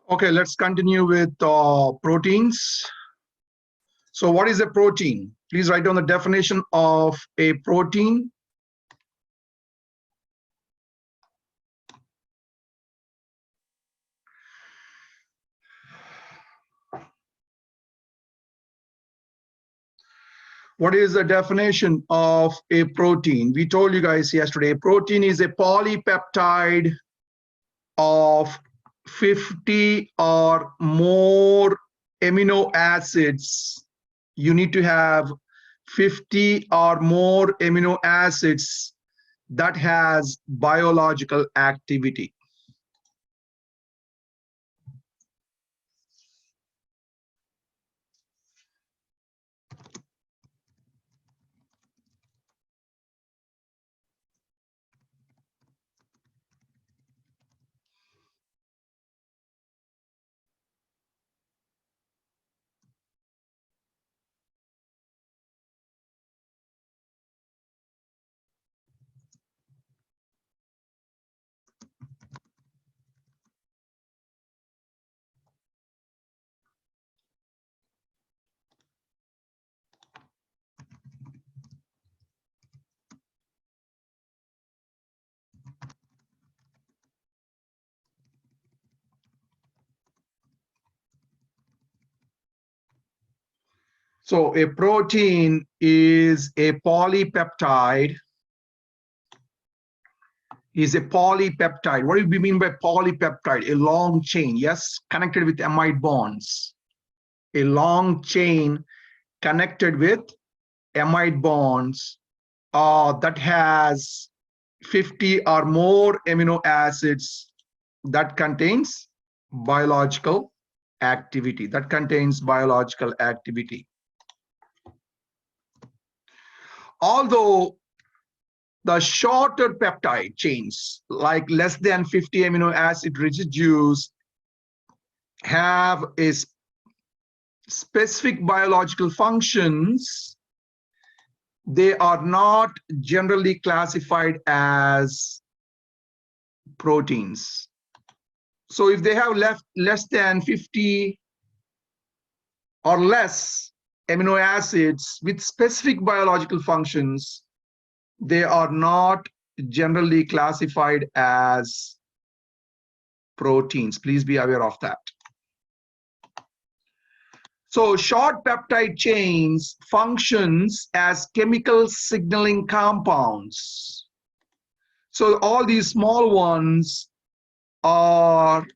Okay, let's continue with proteins. So what is a protein? Please write down the definition of a protein. What is the definition of a protein? We told you guys yesterday, a protein is a polypeptide of 50 or more amino acids. You need to have 50 or more amino acids that has biological activity. So a protein is a polypeptide. What do we mean by polypeptide? A long chain, yes, connected with amide bonds. A long chain connected with amide bonds that has 50 or more amino acids that contains biological activity. Although the shorter peptide chains, like less than 50 amino acid residues, have a specific biological functions, they are not generally classified as proteins. So if they have less than 50 or less amino acids with specific biological functions, they are not generally classified as proteins. Please be aware of that. So short peptide chains functions as chemical signaling compounds. So all these small ones are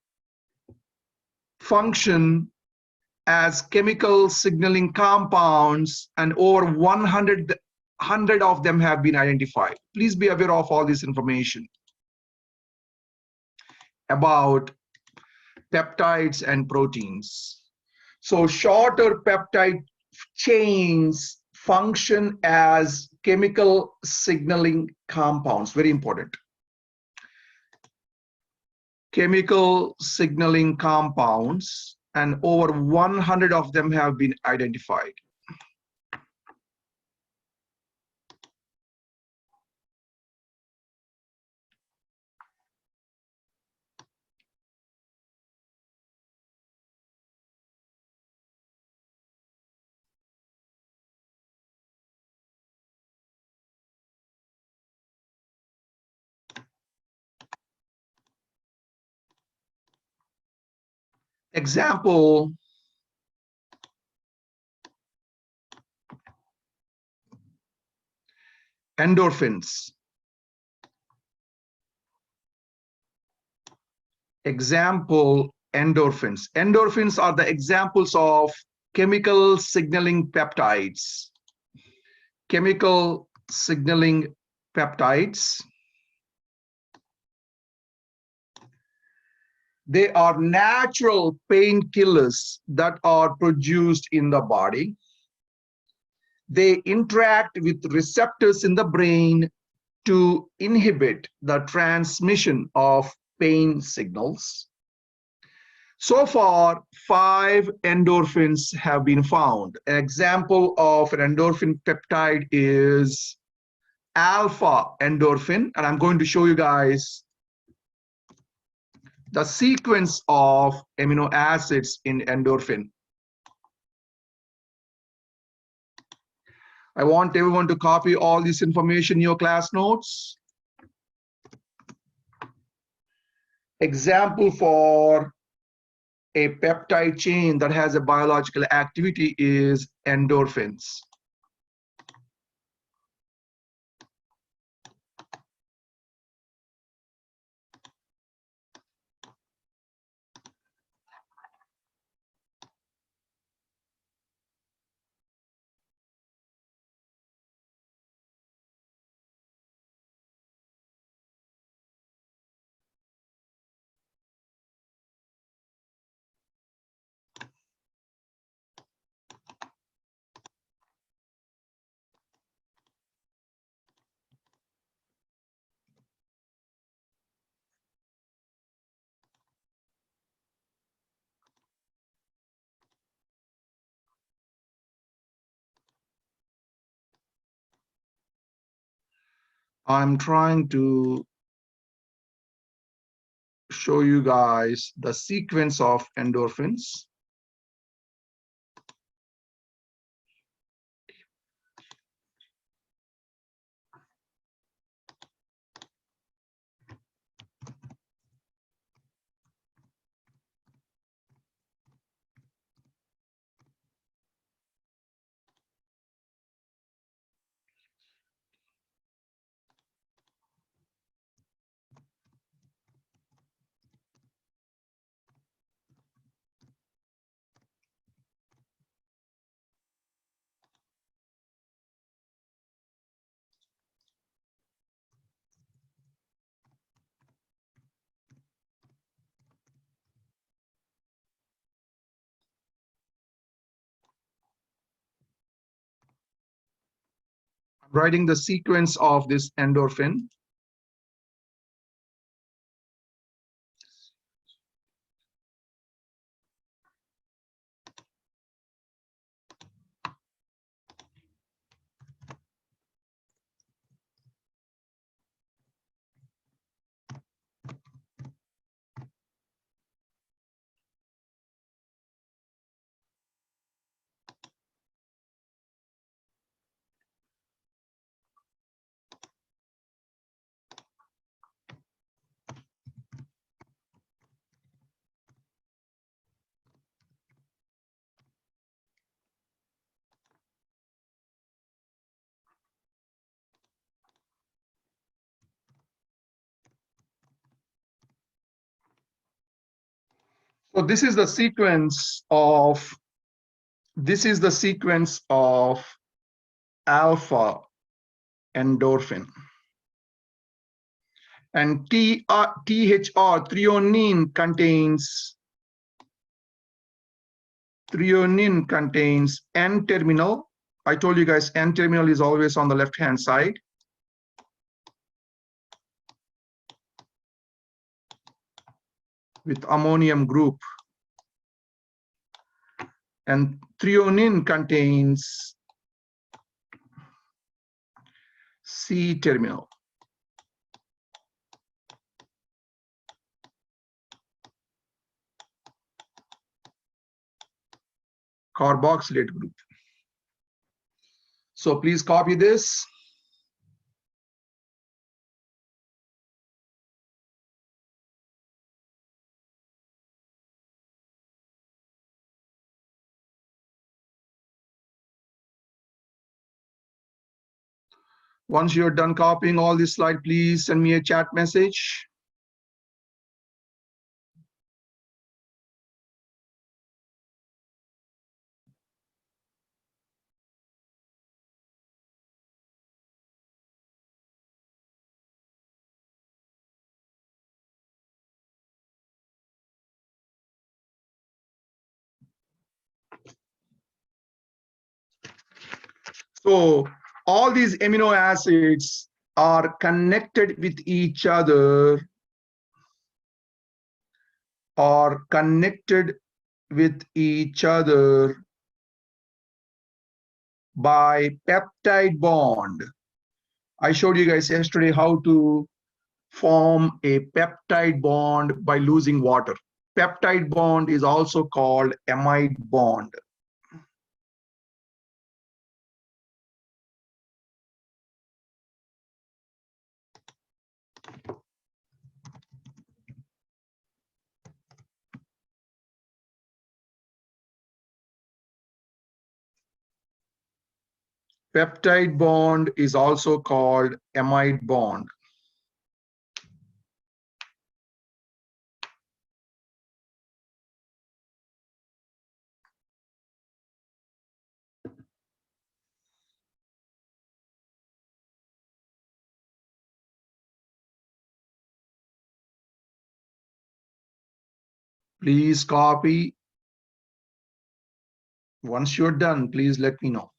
function as chemical signaling compounds, and over 100 of them have been identified. Please be aware of all this information about peptides and proteins. So shorter peptide chains function as chemical signaling compounds. Very important. Chemical signaling compounds, and over 100 of them have been identified. Example, endorphins. Example, endorphins. Endorphins are the examples of chemical signaling peptides. Chemical signaling peptides. They are natural painkillers that are produced in the body. They interact with receptors in the brain to inhibit the transmission of pain signals. So far, 5 endorphins have been found. An example of an endorphin peptide is alpha endorphin, and I'm going to show you guys the sequence of amino acids in endorphin. I want everyone to copy all this information in your class notes. Example for a peptide chain that has a biological activity is endorphins. I'm trying to show you guys the sequence of endorphins. I'm writing the sequence of this endorphin. So this is the sequence of alpha endorphin. And THR, threonine contains N terminal. I told you guys N terminal is always on the left hand side. With ammonium group. And threonine contains C terminal. Carboxylate group. So please copy this. Once you're done copying all this slide, please send me a chat message. So all these amino acids are connected with each other, by peptide bond. I showed you guys yesterday how to form a peptide bond by losing water. Peptide bond is also called amide bond. Peptide bond is also called amide bond. Please copy. Once you're done, please let me know.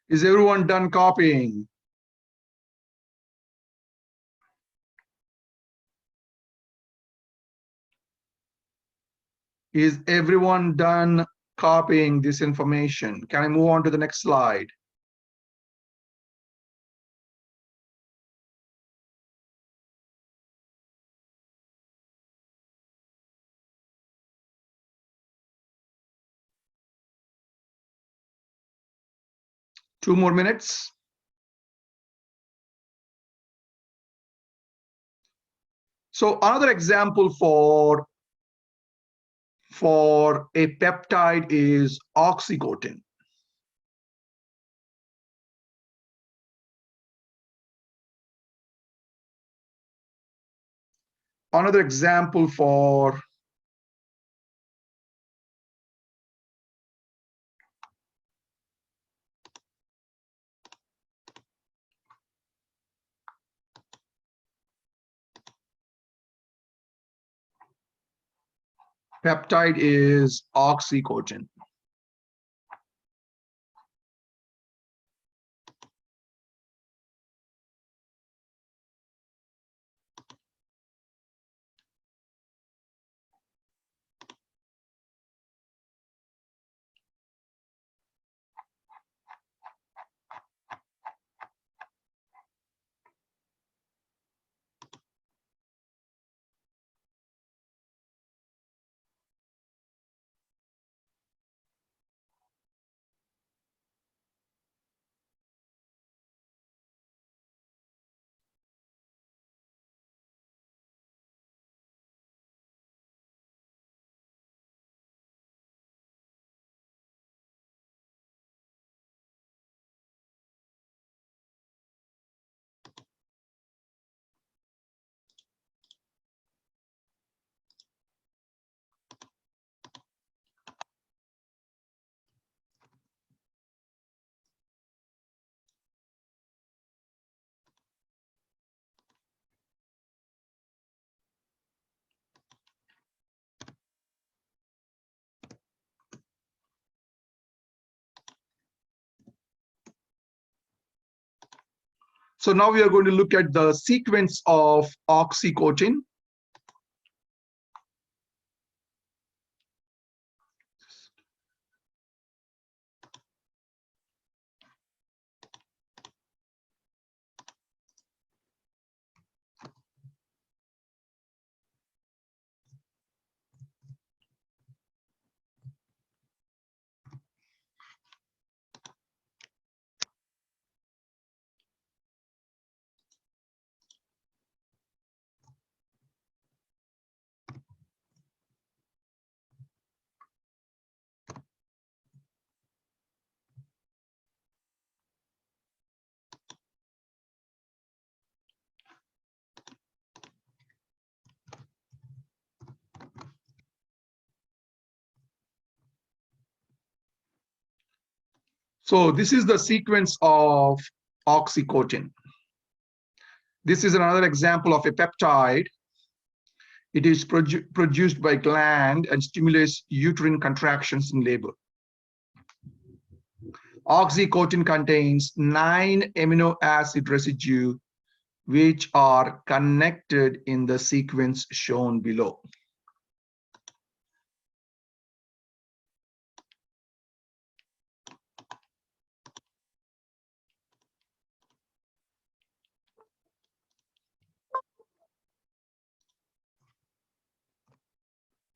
Is everyone done copying? Is everyone done copying this information? Can I move on to the next slide? Two more minutes. So another example for a peptide is oxycodone. Another example for peptide is oxycodone. So now we are going to look at the sequence of oxycotin. So this is the sequence of oxycotin. This is another example of a peptide. It is produced by gland and stimulates uterine contractions in labor. Oxycotin contains 9 amino acid residue which are connected in the sequence shown below.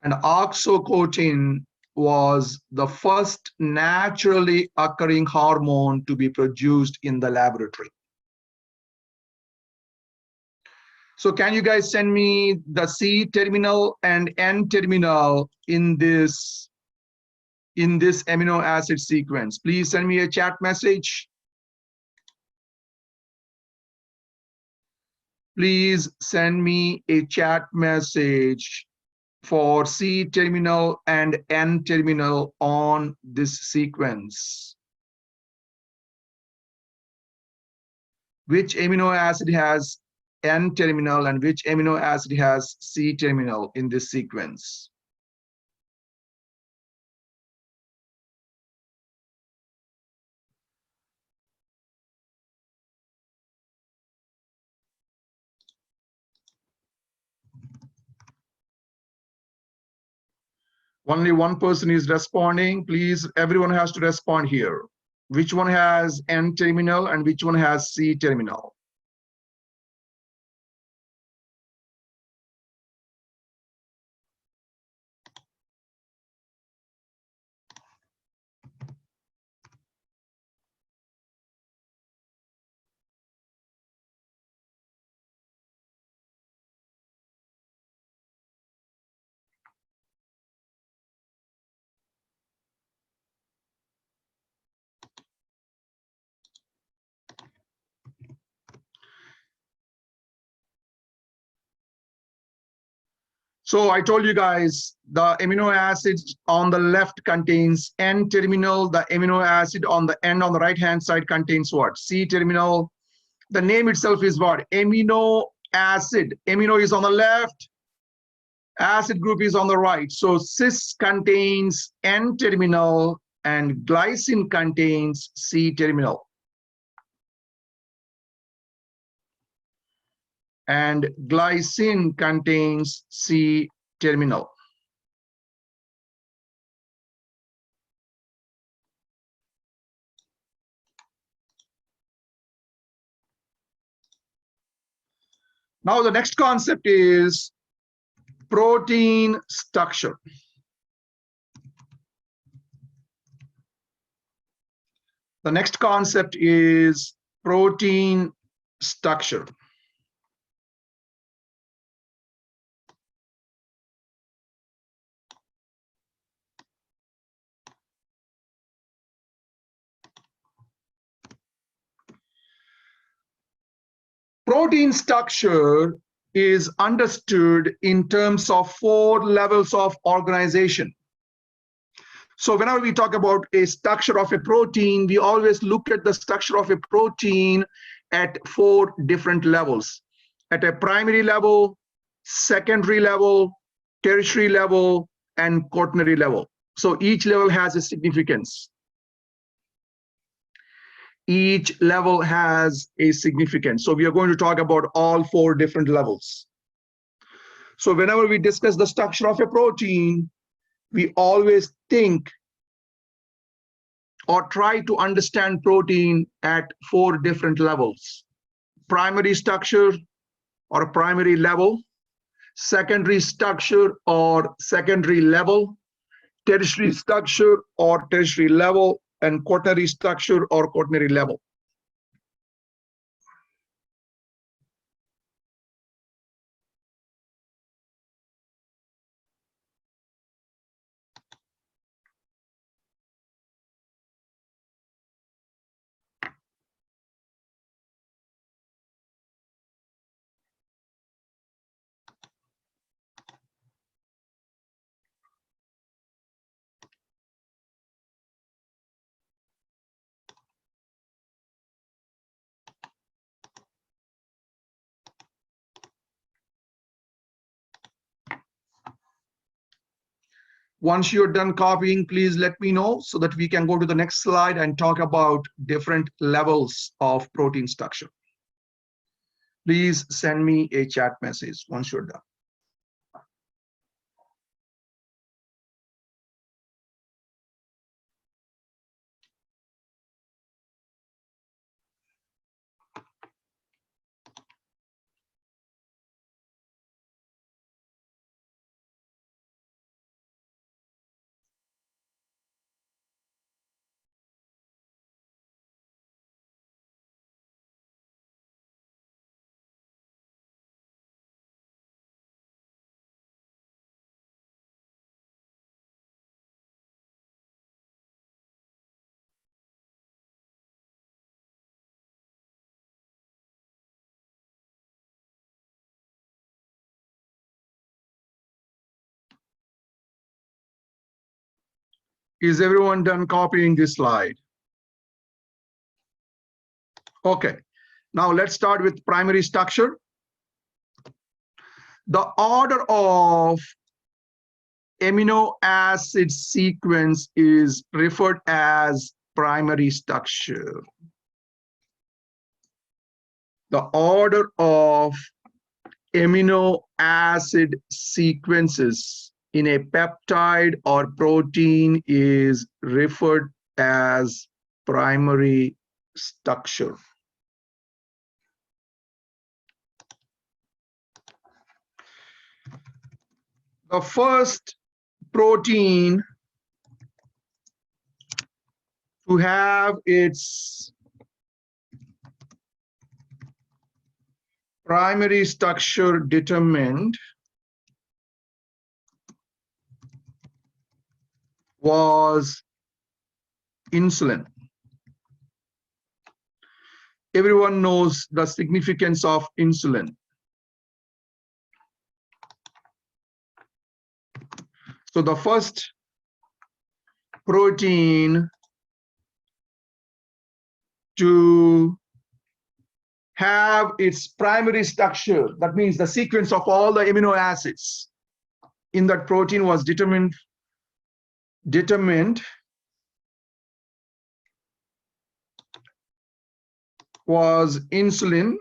And oxycotin was the first naturally occurring hormone to be produced in the laboratory. So can you guys send me the C terminal and N terminal in this amino acid sequence? Please send me a chat message. Please send me a chat message for C terminal and N terminal on this sequence. Which amino acid has N terminal and which amino acid has C terminal in this sequence? Only one person is responding. Please, everyone has to respond here. Which one has N terminal and which one has C terminal? So I told you guys the amino acid on the left contains N terminal. The amino acid on the end on the right hand side contains what? C terminal. The name itself is what? Amino acid. Amino is on the left. Acid group is on the right. So cis contains N terminal and glycine contains C terminal. And glycine contains C terminal. Now the next concept is protein structure. The next concept is protein structure. Protein structure is understood in terms of 4 levels of organization. So whenever we talk about a structure of a protein, we always look at the structure of a protein at 4 different levels. At a primary level, secondary level, tertiary level, and quaternary level. So each level has a significance. Each level has a significance. So we are going to talk about all 4 different levels. So whenever we discuss the structure of a protein, we always think or try to understand protein at 4 different levels: primary structure or primary level, secondary structure or secondary level, tertiary structure or tertiary level, and quaternary structure or quaternary level. Once you're done copying, please let me know so that we can go to the next slide and talk about different levels of protein structure. Please send me a chat message once you're done. Is everyone done copying this slide? Okay, now let's start with primary structure. The order of amino acid sequence is referred as primary structure. The order of amino acid sequences in a peptide or protein is referred as primary structure. The first protein to have its primary structure determined was insulin. Everyone knows the significance of insulin. So the first protein to have its primary structure, that means the sequence of all the amino acids in that protein, was determined was insulin,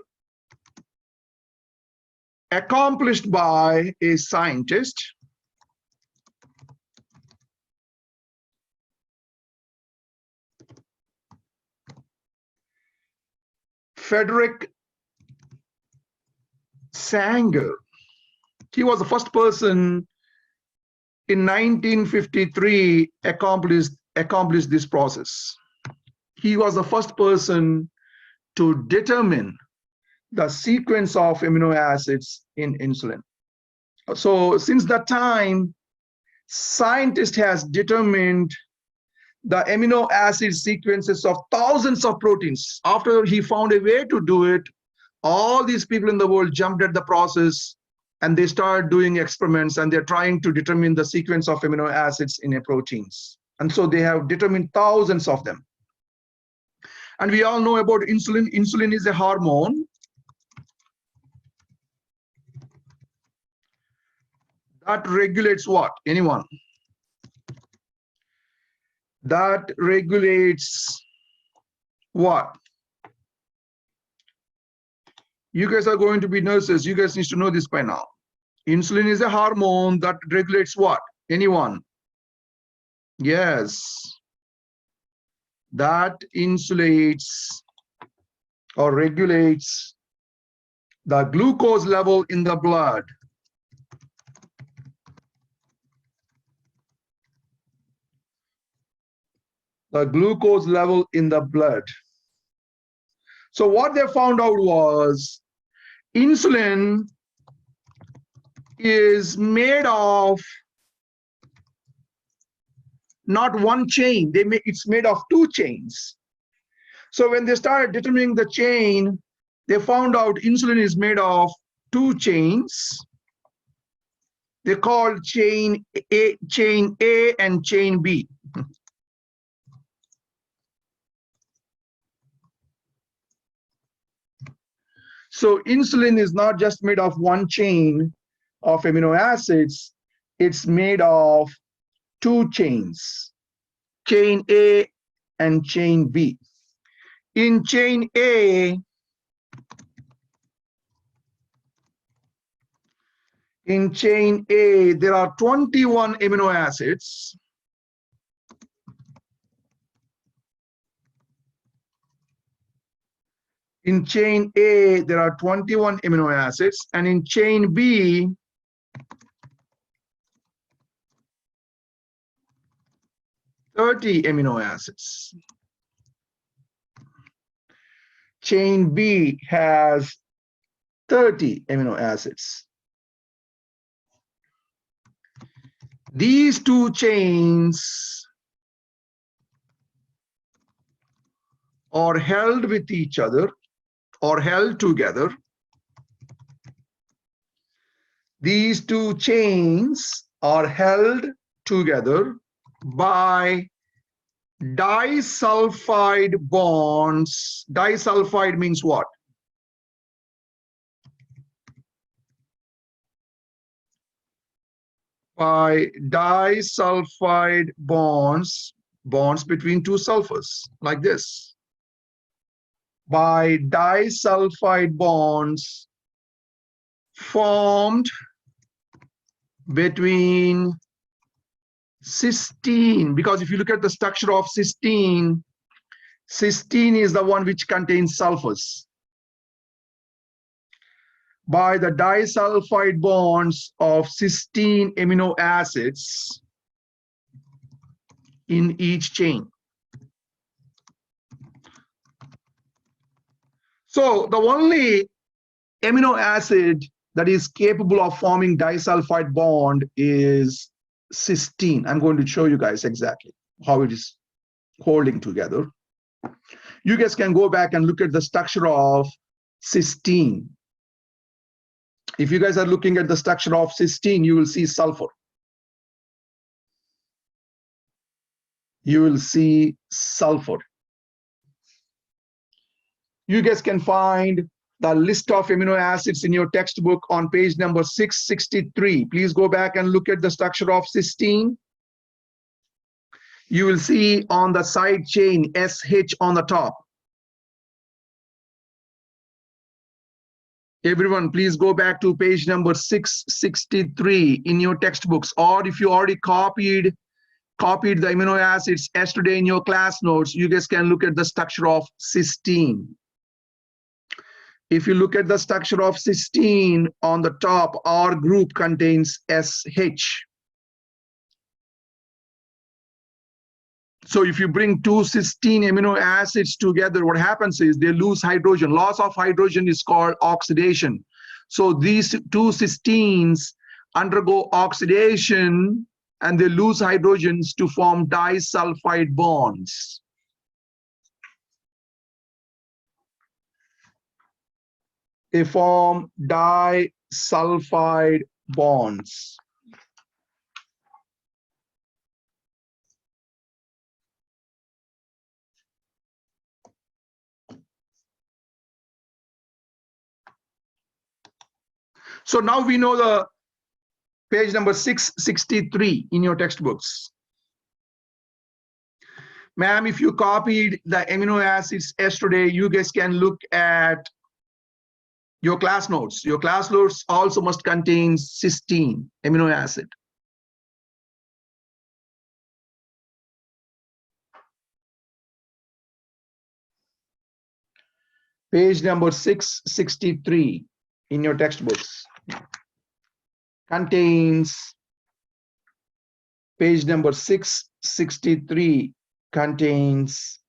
accomplished by a scientist Frederick Sanger. He was the first person in 1953 accomplished this process. He was the first person to determine the sequence of amino acids in insulin. So since that time, scientist has determined the amino acid sequences of thousands of proteins. After he found a way to do it, all these people in the world jumped at the process and they started doing experiments, and they're trying to determine the sequence of amino acids in a proteins. And so they have determined thousands of them. And we all know about insulin. Insulin is a hormone that regulates what? Anyone? That regulates What? You guys are going to be nurses. You guys need to know this by now. Insulin is a hormone that regulates what? Anyone? Yes. That insulates or regulates the glucose level in the blood. The glucose level in the blood. So what they found out was insulin is made of not one chain. It's made of two chains. So when they started determining the chain, they found out insulin is made of two chains. They called chain A and chain B. So insulin is not just made of one chain of amino acids, it's made of two chains, chain A and chain B. In chain A, there are 21 amino acids. In chain A, there are 21 amino acids, and in chain B, 30 amino acids. Chain B has 30 amino acids. These two chains are held with each other or held together. These two chains are held together by disulfide bonds. Disulfide means what? By disulfide bonds between two sulfurs, like this. By disulfide bonds formed between cysteine, because if you look at the structure of cysteine, cysteine is the one which contains sulfurs. By the disulfide bonds of cysteine amino acids in each chain. So the only amino acid that is capable of forming disulfide bond is cysteine. I'm going to show you guys exactly how it is holding together. You guys can go back and look at the structure of cysteine. If you guys are looking at the structure of cysteine, you will see sulfur. You will see sulfur. You guys can find the list of amino acids in your textbook on page number 663. Please go back and look at the structure of cysteine. You will see on the side chain SH on the top. Everyone, please go back to page number 663 in your textbooks, or if you already copied the amino acids yesterday in your class notes, you guys can look at the structure of cysteine. If you look at the structure of cysteine on the top, R group contains SH. So if you bring two cysteine amino acids together, what happens is they lose hydrogen. Loss of hydrogen is called oxidation. So these two cysteines undergo oxidation and they lose hydrogens to form disulfide bonds. They form disulfide bonds. So now we know the page number 663 in your textbooks. Ma'am, if you copied the amino acids yesterday, you guys can look at your class notes. Your class notes also must contain cysteine amino acid. Page number 663 in your textbooks contains, page number 663 contains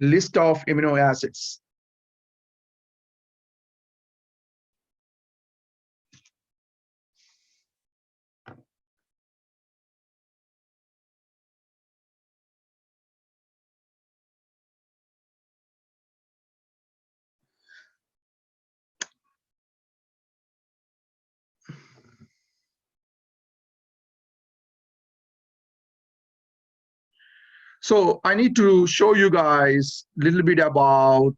list of amino acids. So I need to show you guys a little bit about,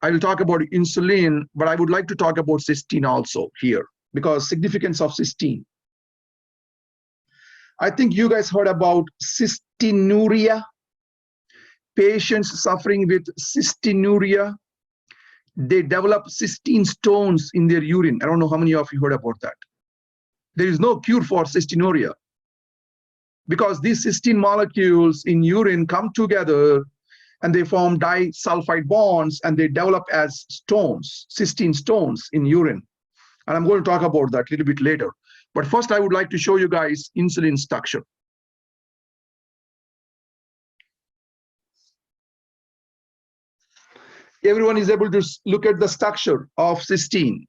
I will talk about insulin, but I would like to talk about cysteine also here, because significance of cysteine. I think you guys heard about cystinuria. Patients suffering with cystinuria, they develop cystine stones in their urine. I don't know how many of you heard about that. There is no cure for cystinuria because these cystine molecules in urine come together and they form disulfide bonds and they develop as stones, cystine stones in urine. And I'm going to talk about that a little bit later. But first, I would like to show you guys insulin structure. Everyone is able to look at the structure of cysteine.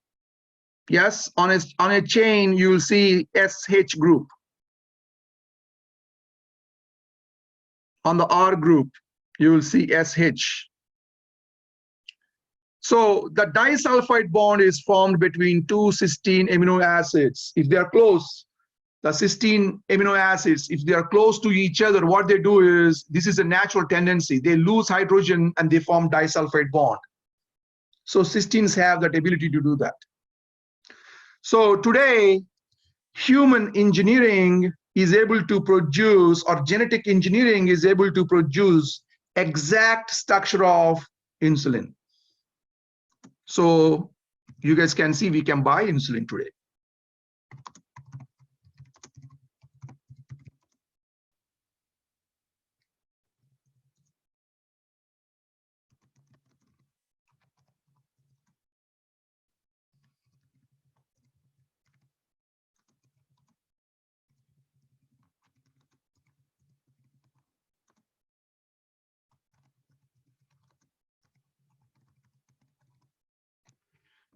Yes, on a chain, you will see SH group. On the R group, you will see SH. So the disulfide bond is formed between two cysteine amino acids. If they are close, the cysteine amino acids, if they are close to each other, what they do is, this is a natural tendency. They lose hydrogen and they form disulfide bond. So cysteines have that ability to do that. So today, human engineering is able to produce, or genetic engineering is able to produce exact structure of insulin. So you guys can see we can buy insulin today.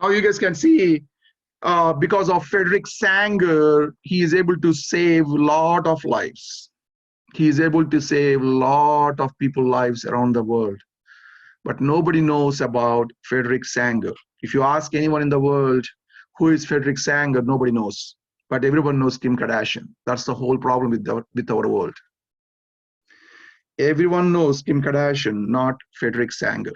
Now you guys can see, because of Frederick Sanger, he is able to save a lot of lives. He is able to save a lot of people's lives around the world. But nobody knows about Frederick Sanger. If you ask anyone in the world, who is Frederick Sanger, nobody knows. But everyone knows Kim Kardashian. That's the whole problem with our world. Everyone knows Kim Kardashian, not Frederick Sanger.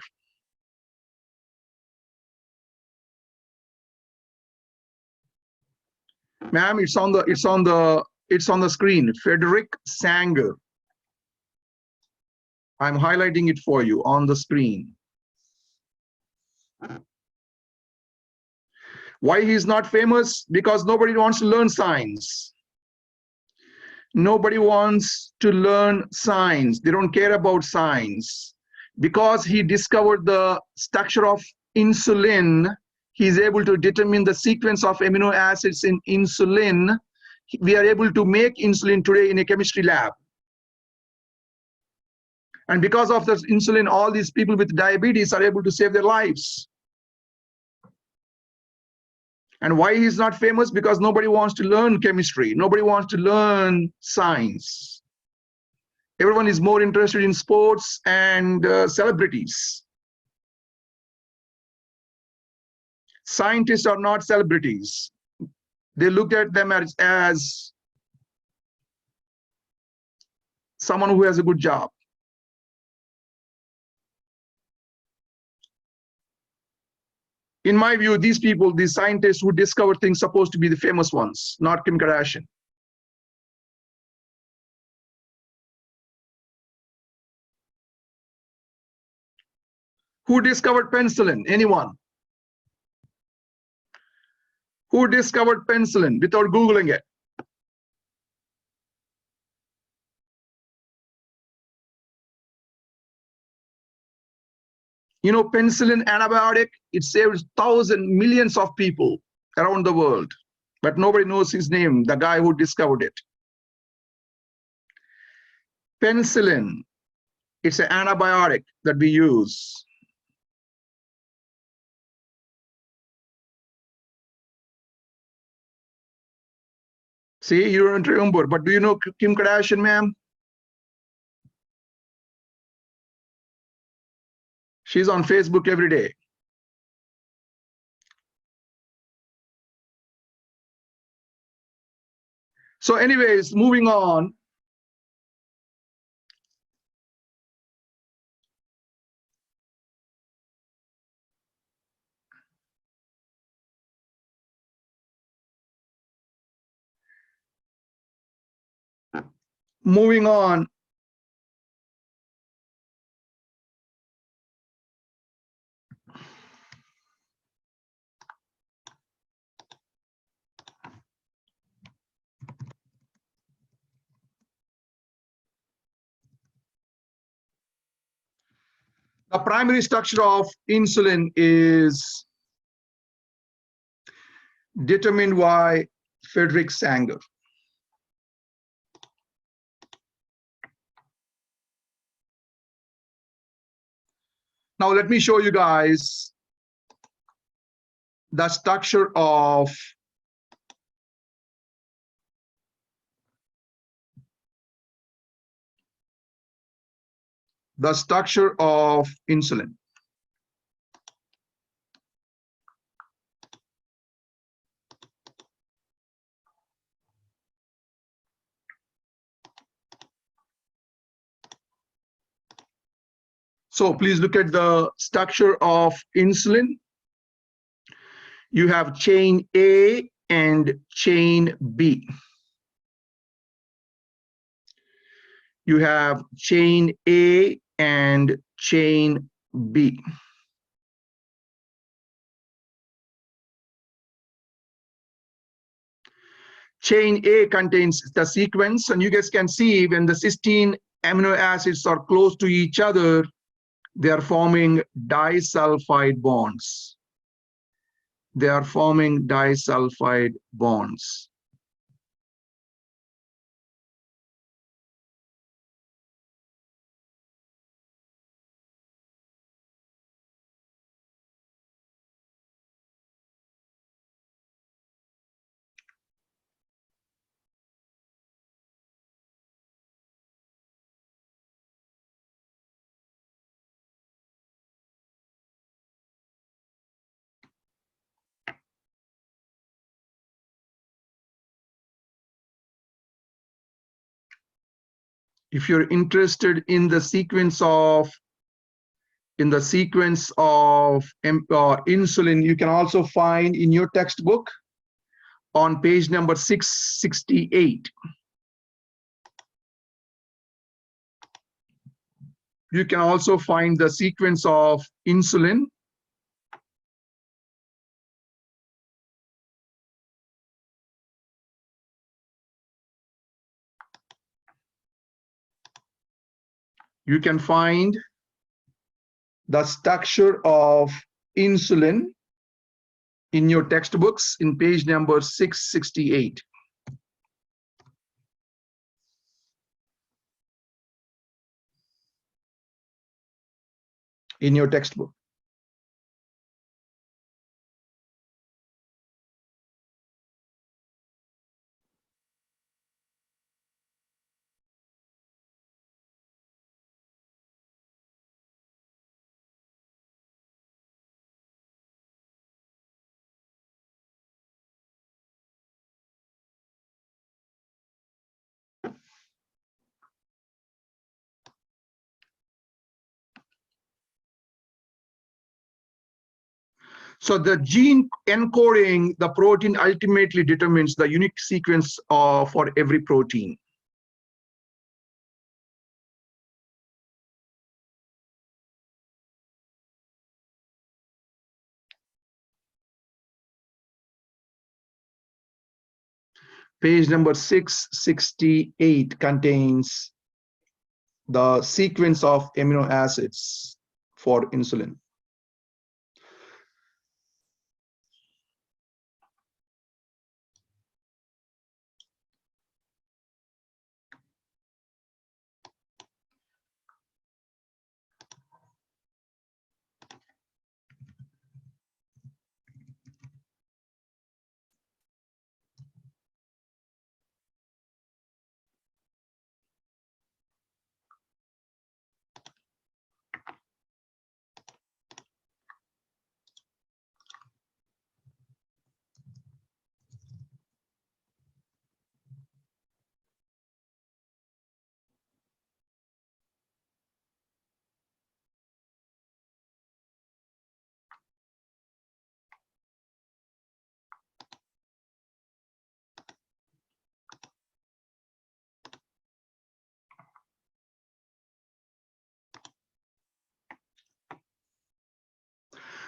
Ma'am, it's on the screen. Frederick Sanger. I'm highlighting it for you on the screen. Why he's not famous? Because nobody wants to learn science. Nobody wants to learn science. They don't care about science. Because he discovered the structure of insulin, he's able to determine the sequence of amino acids in insulin. We are able to make insulin today in a chemistry lab. And because of this insulin, all these people with diabetes are able to save their lives. And why he's not famous? Because nobody wants to learn chemistry. Nobody wants to learn science. Everyone is more interested in sports and celebrities. Scientists are not celebrities. They look at them as someone who has a good job. In my view, these people, these scientists who discover things, supposed to be the famous ones, not Kim Kardashian. Who discovered penicillin? Anyone? Who discovered penicillin without Googling it? You know, penicillin antibiotic, it saves thousands, millions of people around the world, but nobody knows his name, the guy who discovered it. Penicillin, it's an antibiotic that we use. See, you don't remember, but do you know Kim Kardashian, ma'am? She's on Facebook every day. So anyways, moving on. Moving on. The primary structure of insulin is determined by Frederick Sanger. Now let me show you guys the structure of insulin. So please look at the structure of insulin. You have chain A and chain B. You have chain A and chain B. Chain A contains the sequence, and you guys can see when the cysteine amino acids are close to each other, they are forming disulfide bonds. They are forming disulfide bonds. If you're interested in the sequence of insulin, you can also find in your textbook on page number 668. You can also find the sequence of insulin. You can find the structure of insulin in your textbooks in page number 668. In your textbook. So the gene encoding the protein ultimately determines the unique sequence for every protein. Page number 668 contains the sequence of amino acids for insulin.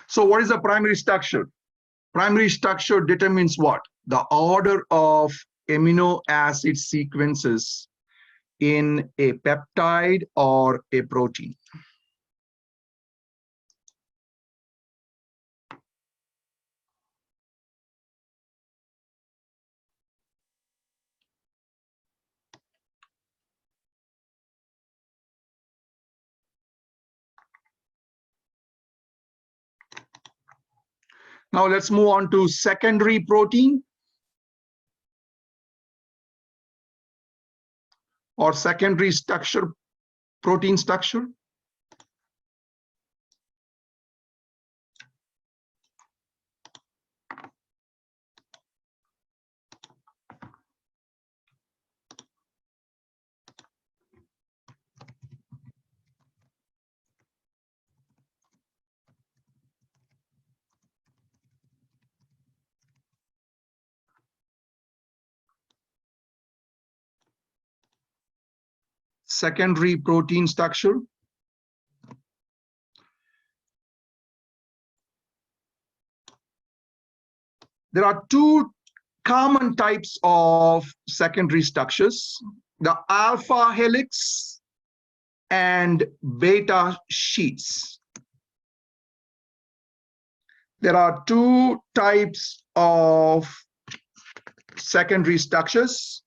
So what is the primary structure? Primary structure determines what? The order of amino acid sequences in a peptide or a protein. Now let's move on to secondary protein or secondary structure, protein structure. Secondary protein structure. There are two common types of secondary structures, the alpha helix and beta sheets. There are two types of secondary structures,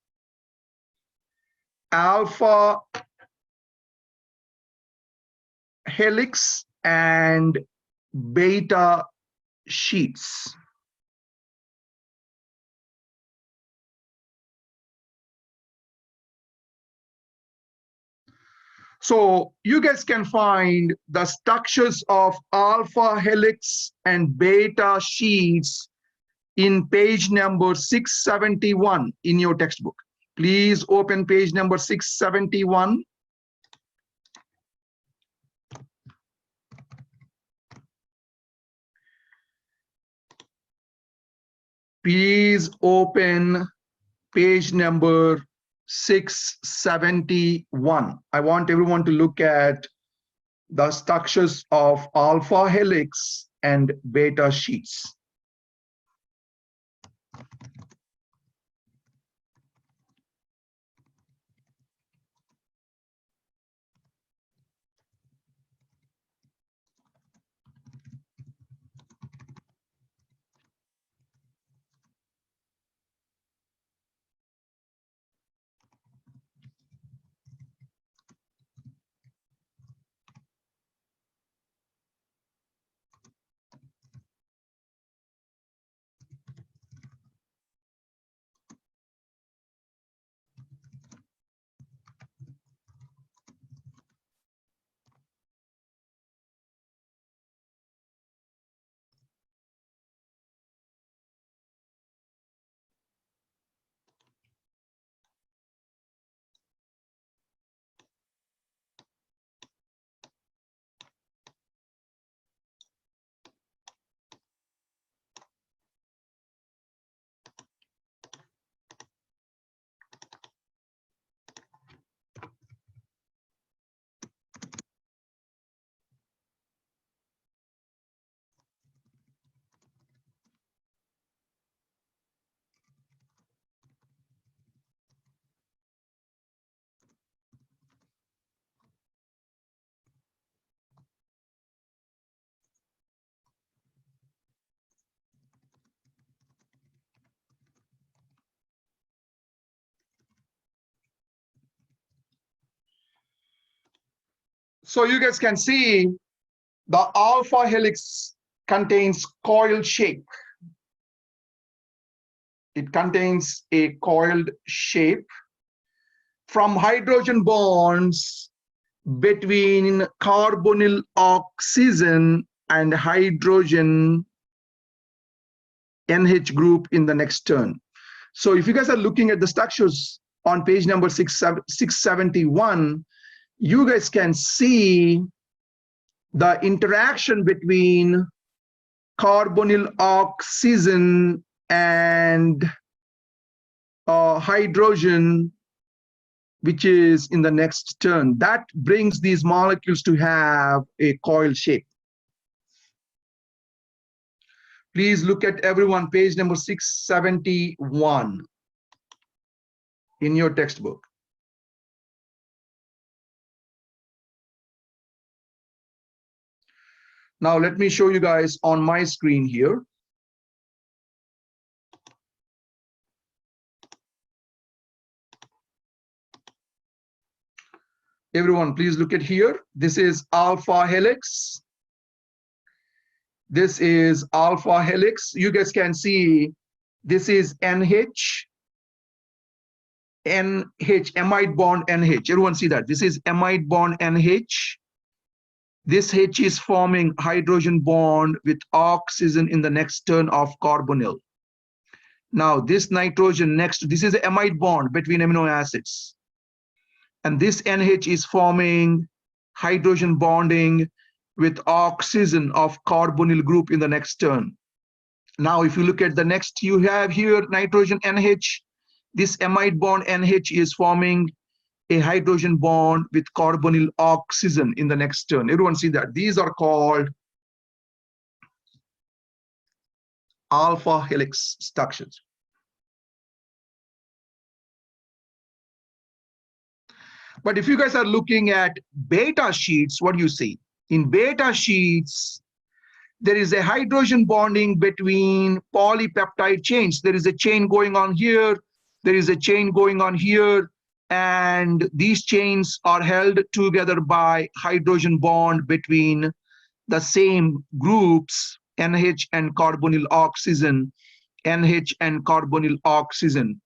alpha helix and beta sheets. So you guys can find the structures of alpha helix and beta sheets in page number 671 in your textbook. Please open page number 671. Please open page number 671. I want everyone to look at the structures of alpha helix and beta sheets. So you guys can see the alpha helix contains coil shape. It contains a coiled shape from hydrogen bonds between carbonyl oxygen and hydrogen NH group in the next turn. So if you guys are looking at the structures on page number 671, you guys can see the interaction between carbonyl oxygen and hydrogen, which is in the next turn. That brings these molecules to have a coil shape. Please look at everyone, page number 671 in your textbook. Now let me show you guys on my screen here. Everyone, please look at here. This is alpha helix. This is alpha helix. You guys can see this is NH, amide bond NH. Everyone see that? This is amide bond NH. This H is forming hydrogen bond with oxygen in the next turn of carbonyl. Now this nitrogen next, this is the amide bond between amino acids. And this NH is forming hydrogen bonding with oxygen of carbonyl group in the next turn. Now if you look at the next, you have here nitrogen NH. This amide bond NH is forming a hydrogen bond with carbonyl oxygen in the next turn. Everyone see that? These are called alpha helix structures. But if you guys are looking at beta sheets, what do you see? In beta sheets, there is a hydrogen bonding between polypeptide chains. There is a chain going on here. There is a chain going on here. And these chains are held together by hydrogen bond between the same groups, NH and carbonyl oxygen, NH and carbonyl oxygen,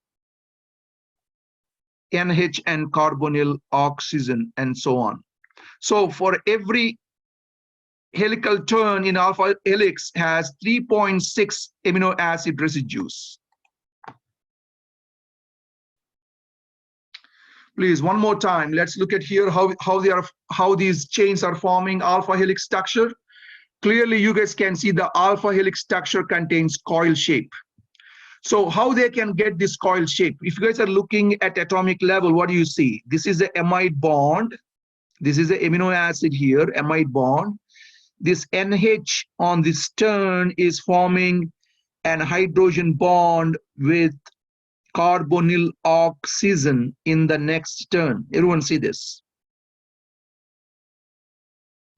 NH and carbonyl oxygen, and so on. So for every helical turn in alpha helix has 3.6 amino acid residues. Please, one more time, let's look at here how these chains are forming alpha helix structure. Clearly, you guys can see the alpha helix structure contains coil shape. So how they can get this coil shape? If you guys are looking at atomic level, what do you see? This is the amide bond. This is the amino acid here, amide bond. This NH on this turn is forming an hydrogen bond with carbonyl oxygen in the next turn. Everyone see this?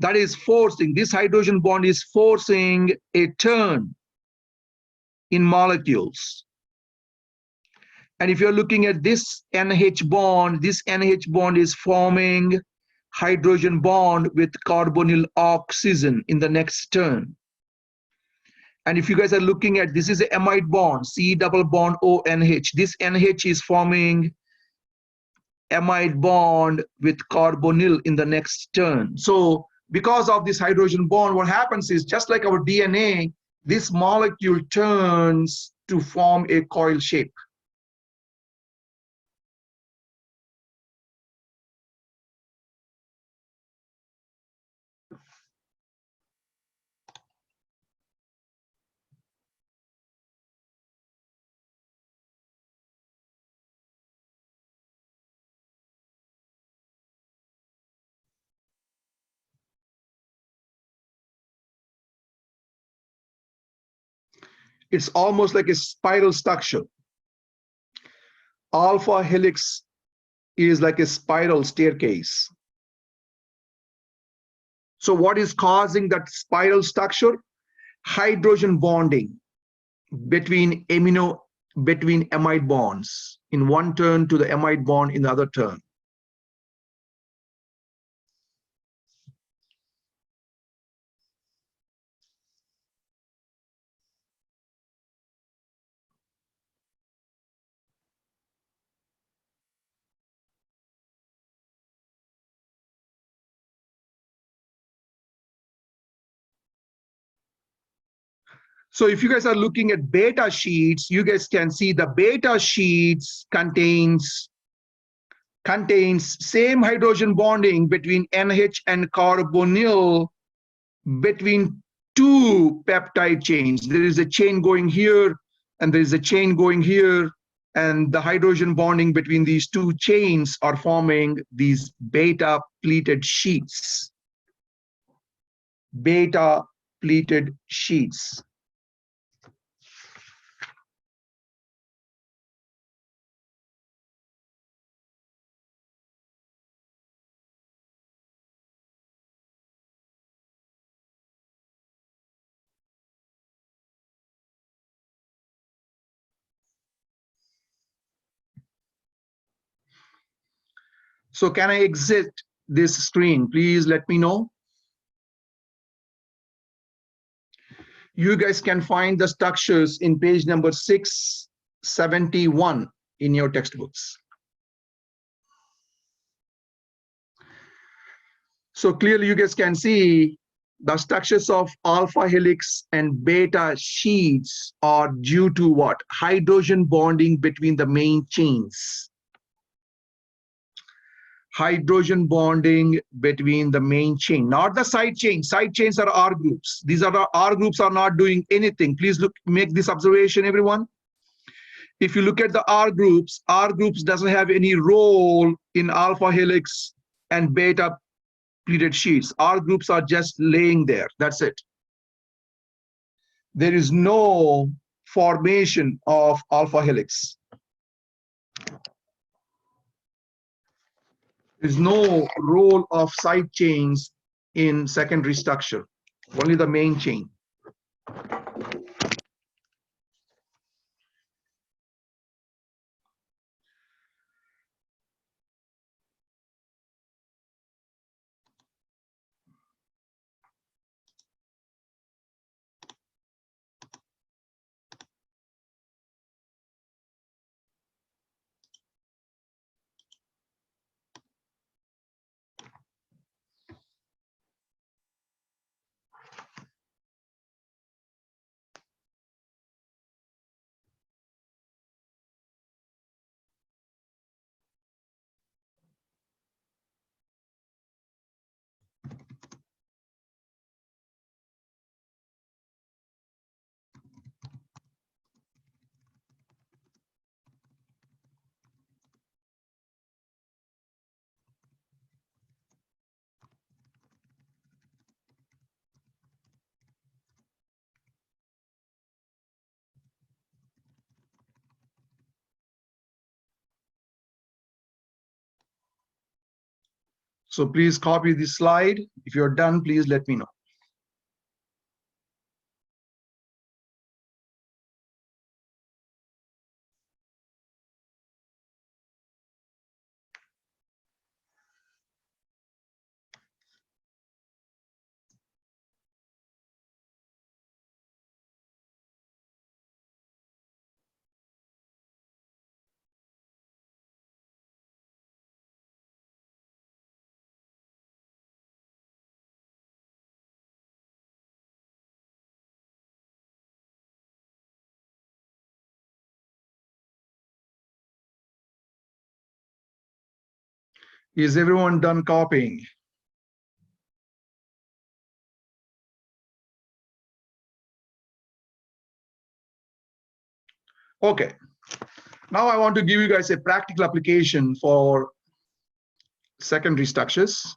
That is forcing, this hydrogen bond is forcing a turn in molecules. And if you're looking at this NH bond is forming hydrogen bond with carbonyl oxygen in the next turn. And if you guys are looking at, this is a amide bond, C double bond ONH. This NH is forming amide bond with carbonyl in the next turn. So because of this hydrogen bond, what happens is, just like our DNA, this molecule turns to form a coil shape. It's almost like a spiral structure. Alpha helix is like a spiral staircase. So what is causing that spiral structure? Hydrogen bonding between amide bonds in one turn to the amide bond in the other turn. So if you guys are looking at beta sheets, you guys can see the beta sheets contains same hydrogen bonding between NH and carbonyl between two peptide chains. There is a chain going here and there is a chain going here, and the hydrogen bonding between these two chains are forming these beta pleated sheets. Beta pleated sheets. So can I exit this screen? Please let me know. You guys can find the structures in page number 671 in your textbooks. So clearly you guys can see the structures of alpha helix and beta sheets are due to what? Hydrogen bonding between the main chains. Hydrogen bonding between the main chain, not the side chain. Side chains are R groups. These are the R groups are not doing anything. Please look, make this observation, everyone. If you look at the R groups doesn't have any role in alpha helix and beta pleated sheets. R groups are just laying there. That's it. There is no formation of alpha helix. There is no role of side chains in secondary structure, only the main chain. So please copy this slide. If you're done, please let me know. Is everyone done copying? Okay. Now I want to give you guys a practical application for secondary structures.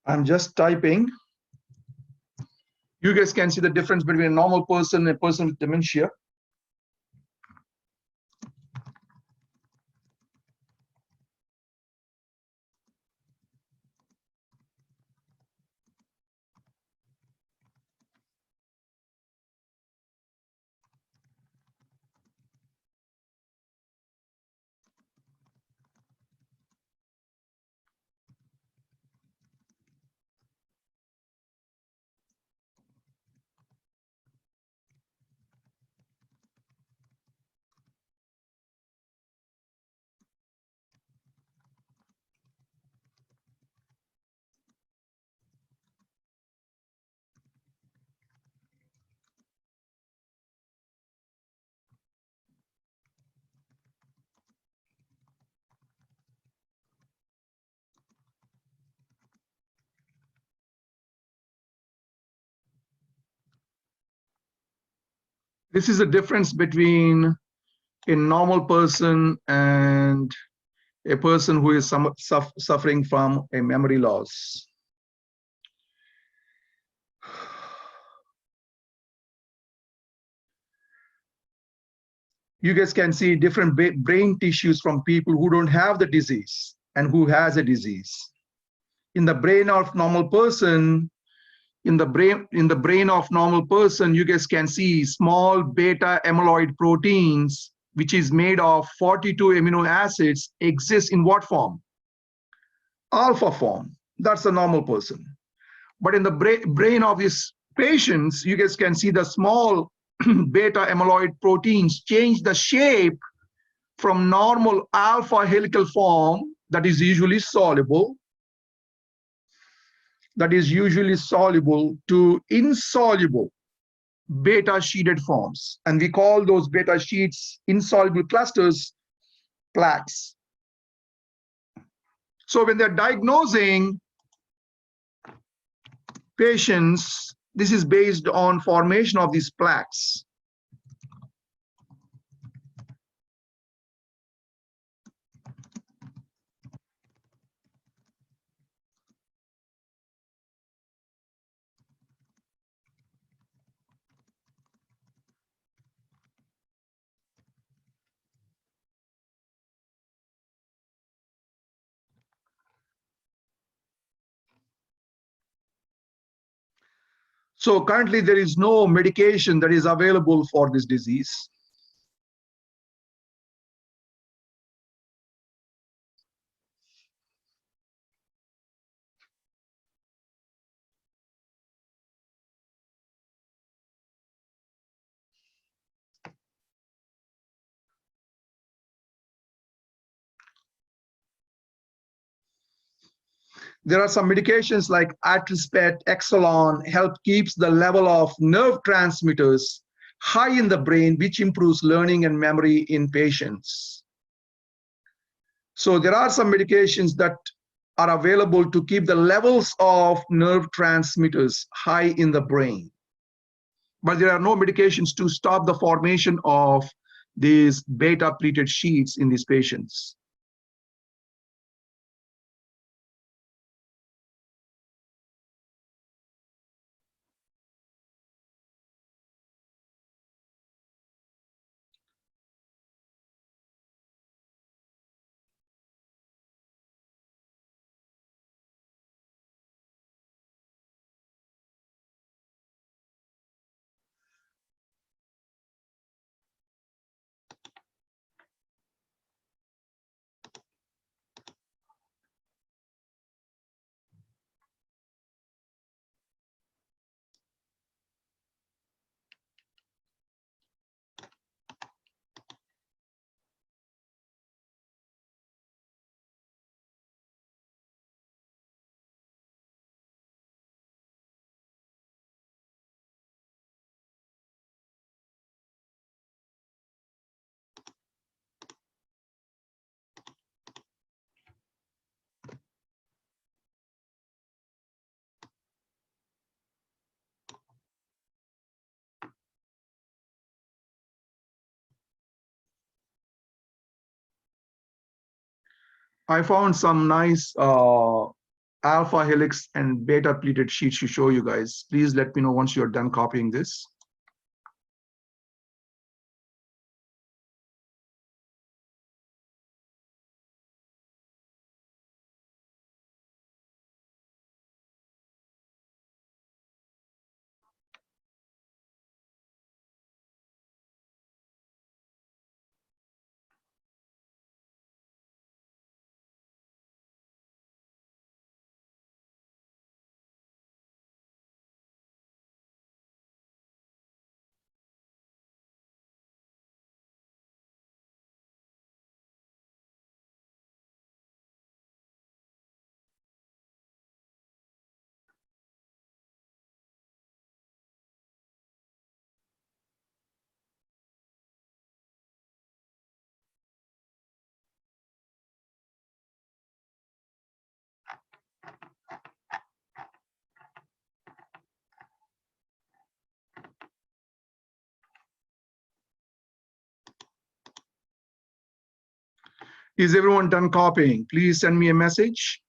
I'm just typing. You guys can see the difference between a normal person and a person with dementia. This is the difference between a normal person and a person who is suffering from a memory loss. You guys can see different brain tissues from people who don't have the disease and who has a disease. In the brain of normal person, in the brain of normal person, you guys can see small beta amyloid proteins, which is made of 42 amino acids, exist in what form? Alpha form. That's a normal person. But in the brain of his patients, you guys can see the small beta amyloid proteins change the shape from normal alpha helical form that is usually soluble to insoluble beta sheeted forms. And we call those beta sheets insoluble clusters plaques. So when they're diagnosing patients, this is based on formation of these plaques. So currently there is no medication that is available for this disease. There are some medications like Atrispet, Exelon help keeps the level of nerve transmitters high in the brain, which improves learning and memory in patients. So there are some medications that are available to keep the levels of nerve transmitters high in the brain. But there are no medications to stop the formation of these beta pleated sheets in these patients. I found some nice alpha helix and beta pleated sheets to show you guys. Please let me know once you're done copying this. Is everyone done copying? Please send me a message.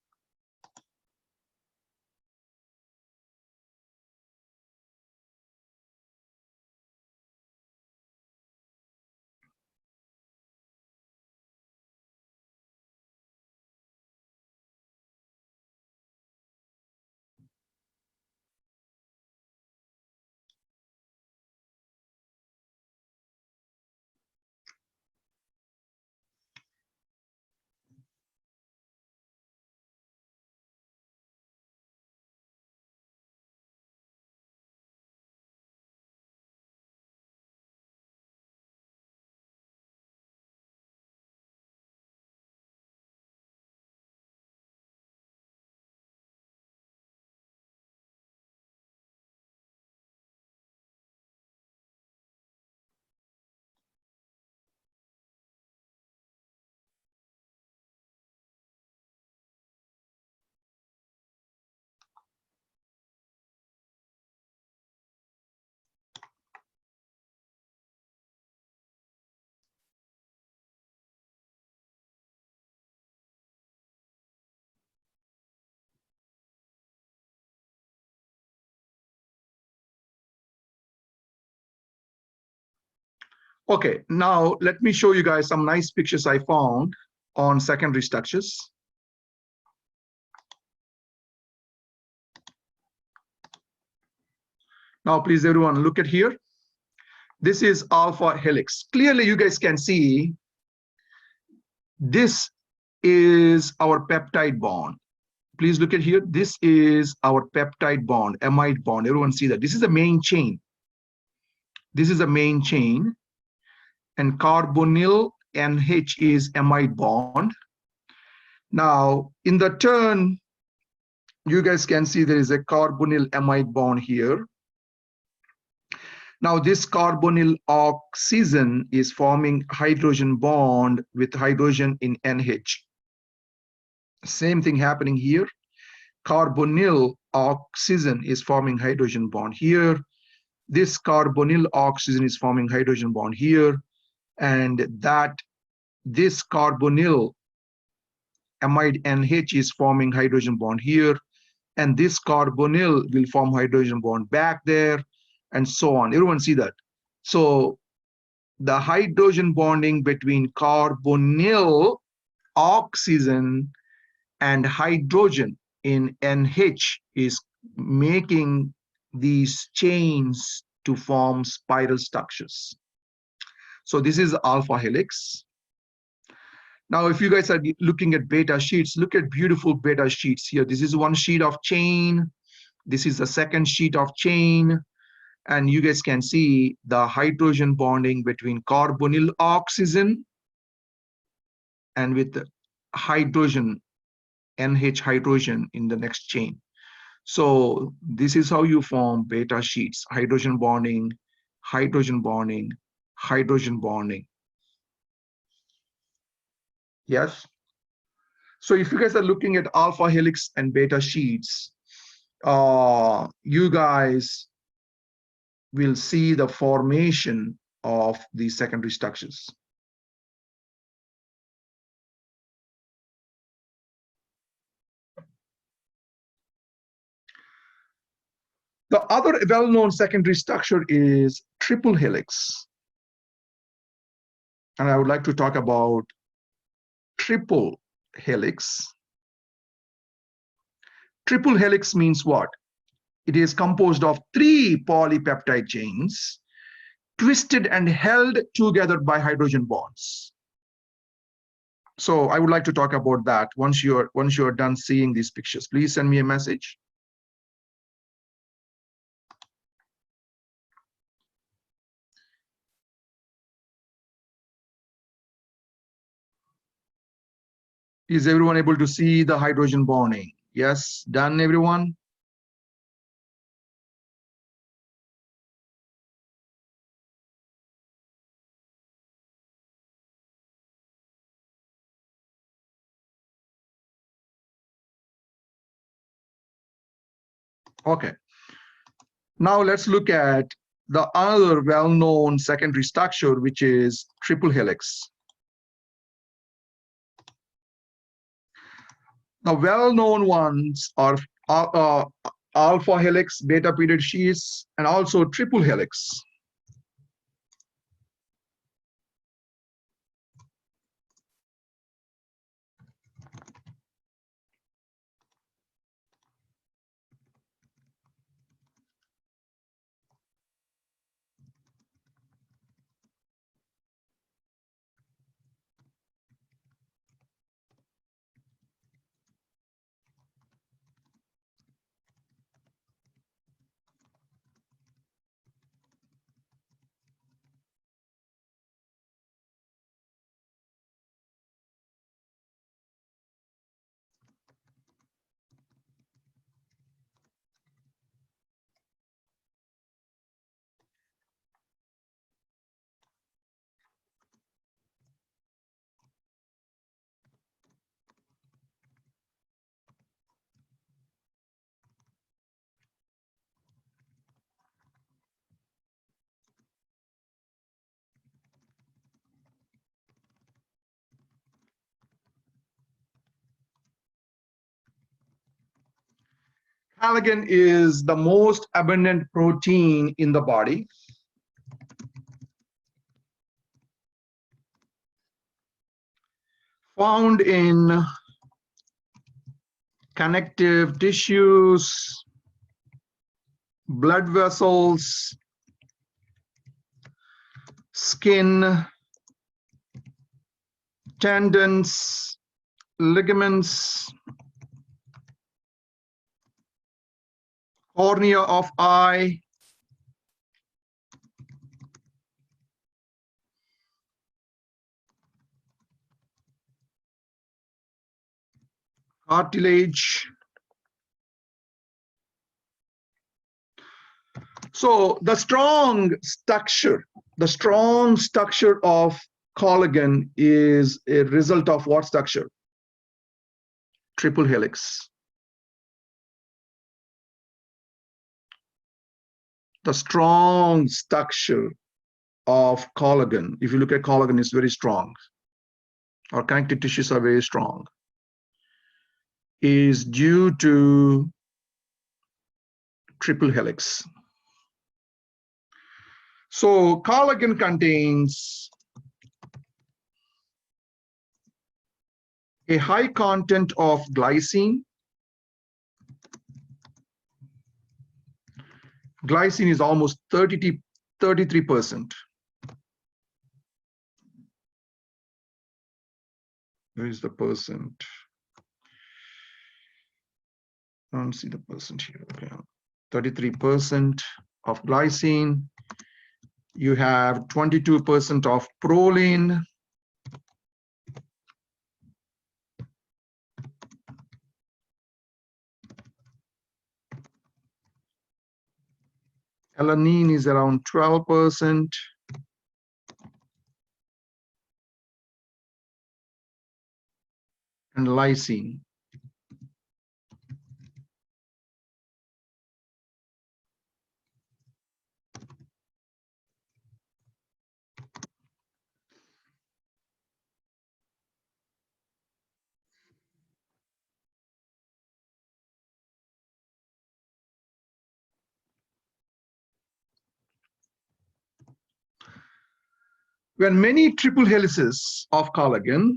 Okay, now let me show you guys some nice pictures I found on secondary structures. Now, please, everyone, look at here. This is alpha helix. Clearly, you guys can see this is our peptide bond. Please look at here. This is our peptide bond, amide bond. Everyone see that. This is the main chain. This is the main chain. And carbonyl NH is amide bond. Now, in the turn, you guys can see there is a carbonyl amide bond here. Now, this carbonyl oxygen is forming hydrogen bond with hydrogen in NH. Same thing happening here. Carbonyl oxygen is forming hydrogen bond here. This carbonyl oxygen is forming hydrogen bond here. And this carbonyl amide NH is forming hydrogen bond here. And this carbonyl will form hydrogen bond back there, and so on. Everyone see that? So the hydrogen bonding between carbonyl oxygen and hydrogen in NH is making these chains to form spiral structures. So this is alpha helix. Now, if you guys are looking at beta sheets, look at beautiful beta sheets here. This is one sheet of chain. This is the second sheet of chain. And you guys can see the hydrogen bonding between carbonyl oxygen and with the hydrogen, NH hydrogen in the next chain. So this is how you form beta sheets: hydrogen bonding, hydrogen bonding, hydrogen bonding. Yes. So if you guys are looking at alpha helix and beta sheets, you guys will see the formation of the secondary structures. The other well-known secondary structure is triple helix. And I would like to talk about triple helix. Triple helix means what? It is composed of 3 polypeptide chains twisted and held together by hydrogen bonds. So I would like to talk about that once you're done seeing these pictures. Please send me a message. Is everyone able to see the hydrogen bonding? Yes, done everyone? Okay. Now let's look at the other well-known secondary structure, which is triple helix. The well-known ones are alpha helix, beta period sheaths, and also triple helix. Collagen is the most abundant protein in the body. Found in connective tissues, blood vessels, skin, tendons, ligaments, cornea of eye, cartilage. So the strong structure of collagen is a result of what structure? Triple helix. The strong structure of collagen, if you look at collagen, is very strong. Our connective tissues are very strong. Is due to triple helix. So collagen contains a high content of glycine. Glycine is almost 33%. Where is the percent? I don't see the percent here. Okay. 33% of glycine. You have 22% of proline. Alanine is around 12%. And lysine. When many triple helices of collagen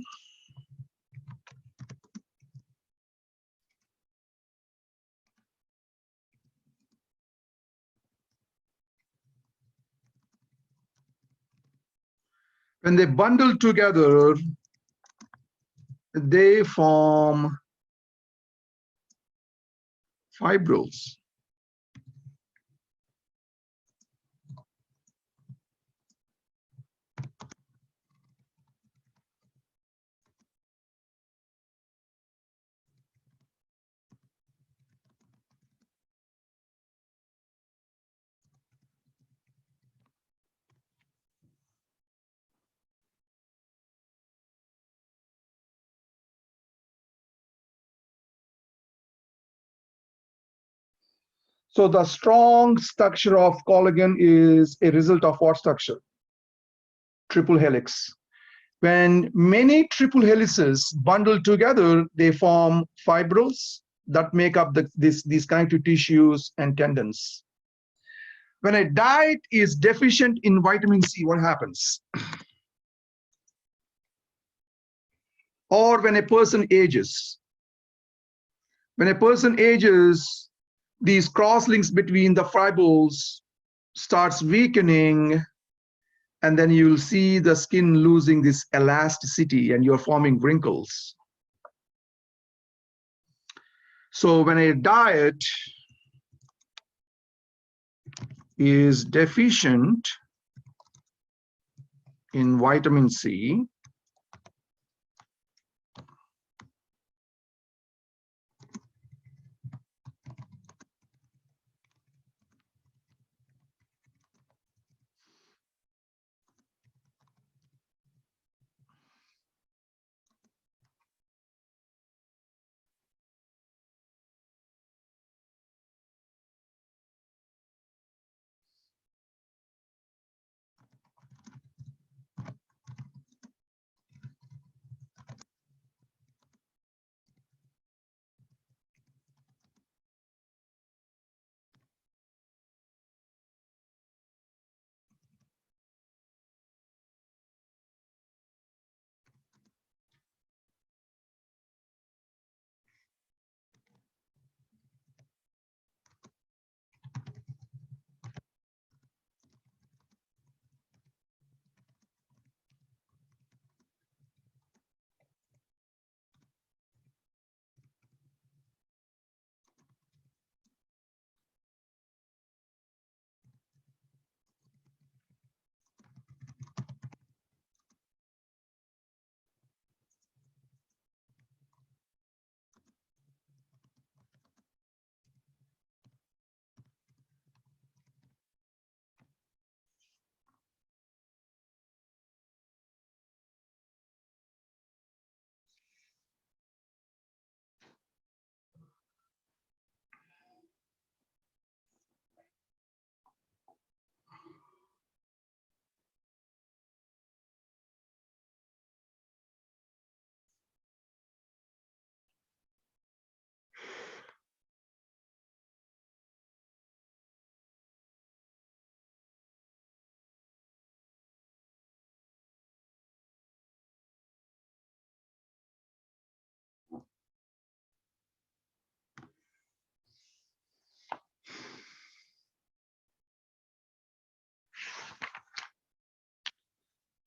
when they bundle together, they form fibrils. So the strong structure of collagen is a result of what structure? Triple helix. When many triple helices bundle together, they form fibrils that make up these connective tissues and tendons. When a diet is deficient in vitamin C, what happens? Or when a person ages. When a person ages, these crosslinks between the fibrils starts weakening, and then you'll see the skin losing this elasticity and you're forming wrinkles. So when a diet is deficient in vitamin C,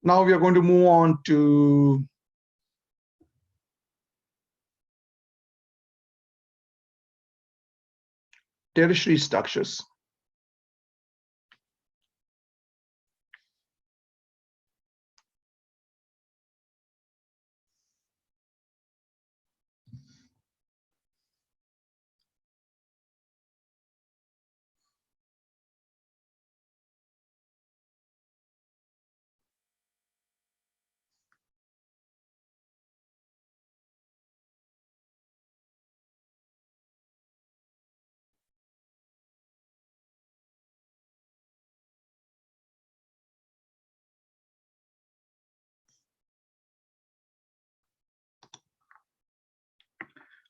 now we are going to move on to tertiary structures.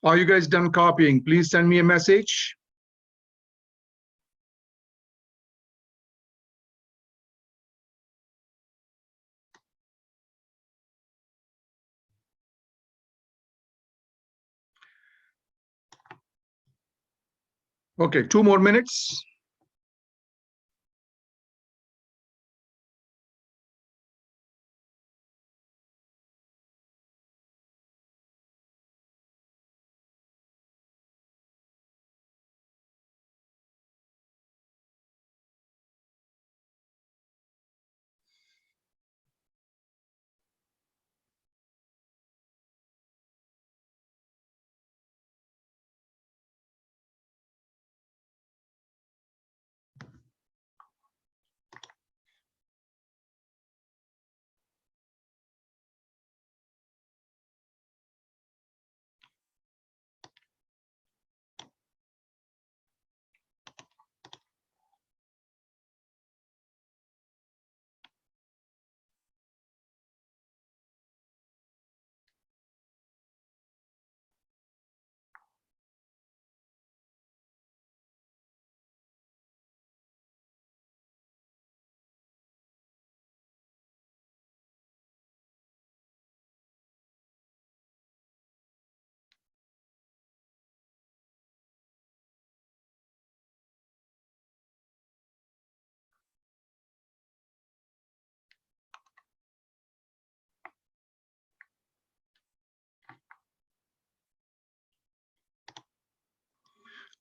Are you guys done copying? Please send me a message. Okay, 2 more minutes.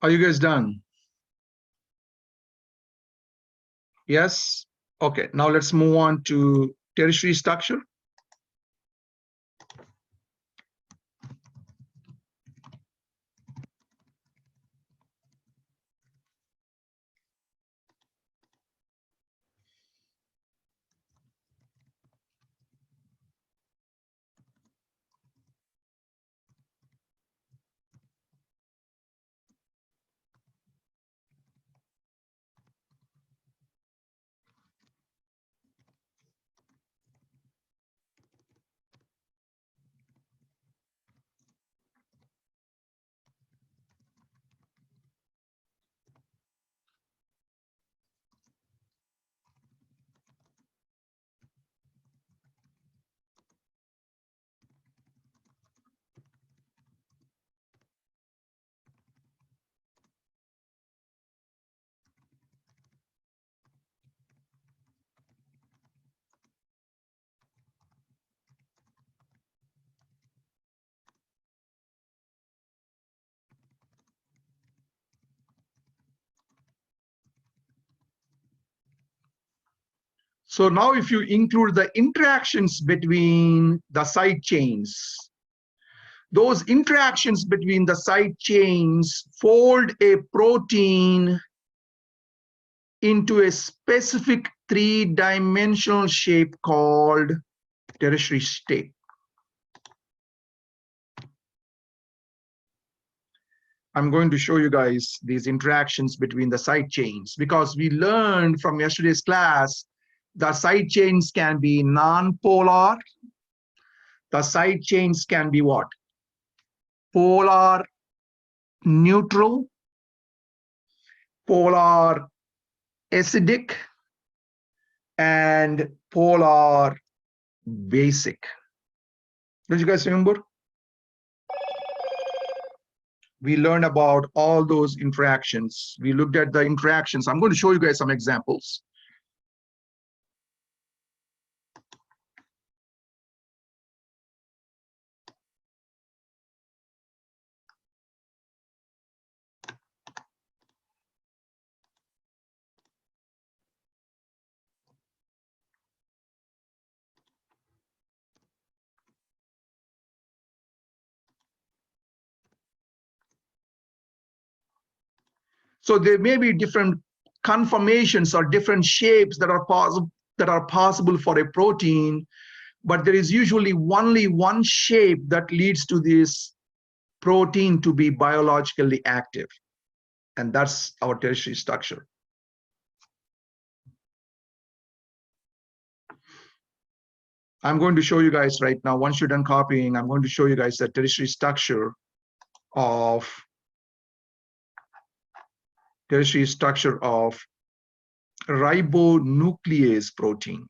Are you guys done? Yes? Okay, now let's move on to tertiary structure. So now if you include the interactions between the side chains, those interactions between the side chains fold a protein into a specific three-dimensional shape called tertiary state. I'm going to show you guys these interactions between the side chains because we learned from yesterday's class the side chains can be non-polar. The side chains can be what? Polar neutral, polar acidic, and polar basic. Don't you guys remember? We learned about all those interactions. We looked at the interactions. I'm going to show you guys some examples. So there may be different conformations or different shapes that are possible for a protein, but there is usually only one shape that leads to this protein to be biologically active, and that's our tertiary structure. I'm going to show you guys right now. Once you're done copying, I'm going to show you guys the tertiary structure of ribonuclease protein.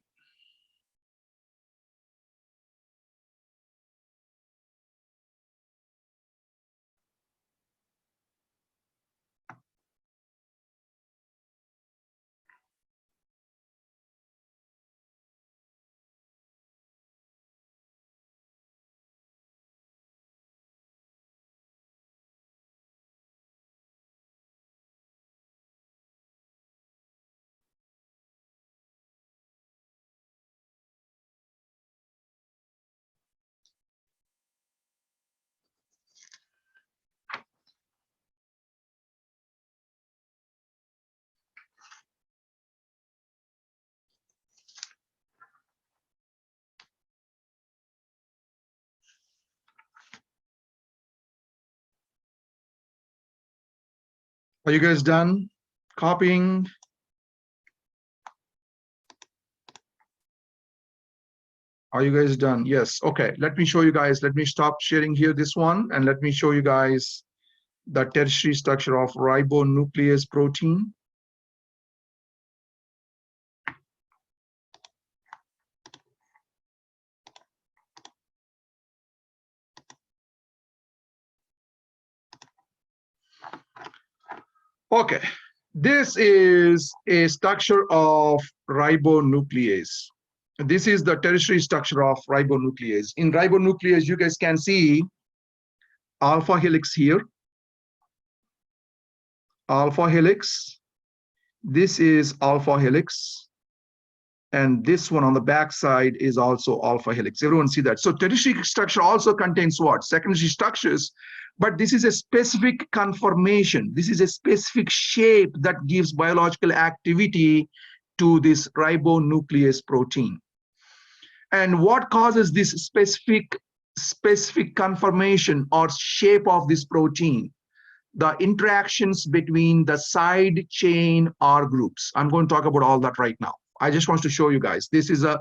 Are you guys done copying? Are you guys done? Yes. Okay. Let me show you guys. Let me stop sharing here this one and let me show you guys the tertiary structure of ribonuclease protein. Okay. This is a structure of ribonuclease. This is the tertiary structure of ribonuclease. In ribonuclease, you guys can see alpha helix here, alpha helix. This is alpha helix. And this one on the back side is also alpha helix. Everyone see that. So tertiary structure also contains what? Secondary structures, but this is a specific conformation. This is a specific shape that gives biological activity to this ribonuclease protein. And what causes this specific conformation or shape of this protein? The interactions between the side chain R groups. I'm going to talk about all that right now. I just want to show you guys. This is a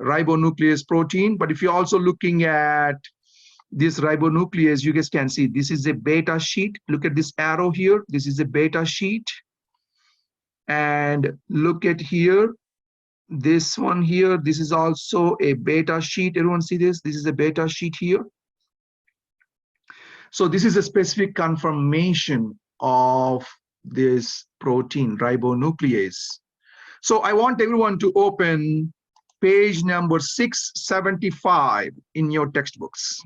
ribonuclease protein, but if you're also looking at this ribonuclease, you guys can see this is a beta sheet. Look at this arrow here. This is a beta sheet. And look at here, this one here, this is also a beta sheet. Everyone see this? This is a beta sheet here. So this is a specific conformation of this protein, ribonuclease. So I want everyone to open page number 675 in your textbooks.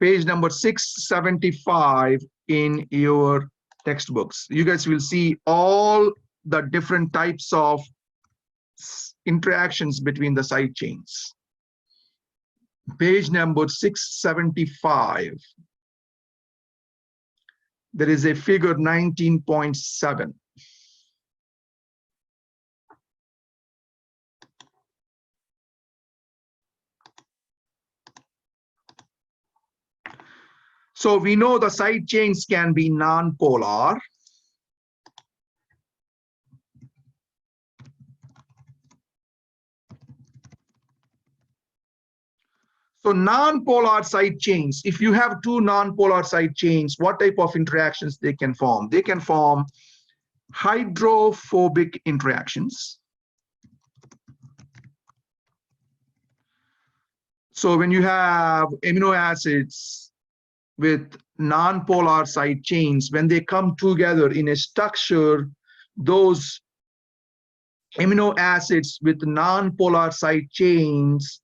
Page number 675 in your textbooks. You guys will see all the different types of interactions between the side chains. Page number 675. There is a figure 19.7. So we know the side chains can be non-polar. So non-polar side chains, if you have two non-polar side chains, what type of interactions they can form? They can form hydrophobic interactions. So when you have amino acids with non-polar side chains, when they come together in a structure, those amino acids with non-polar side chains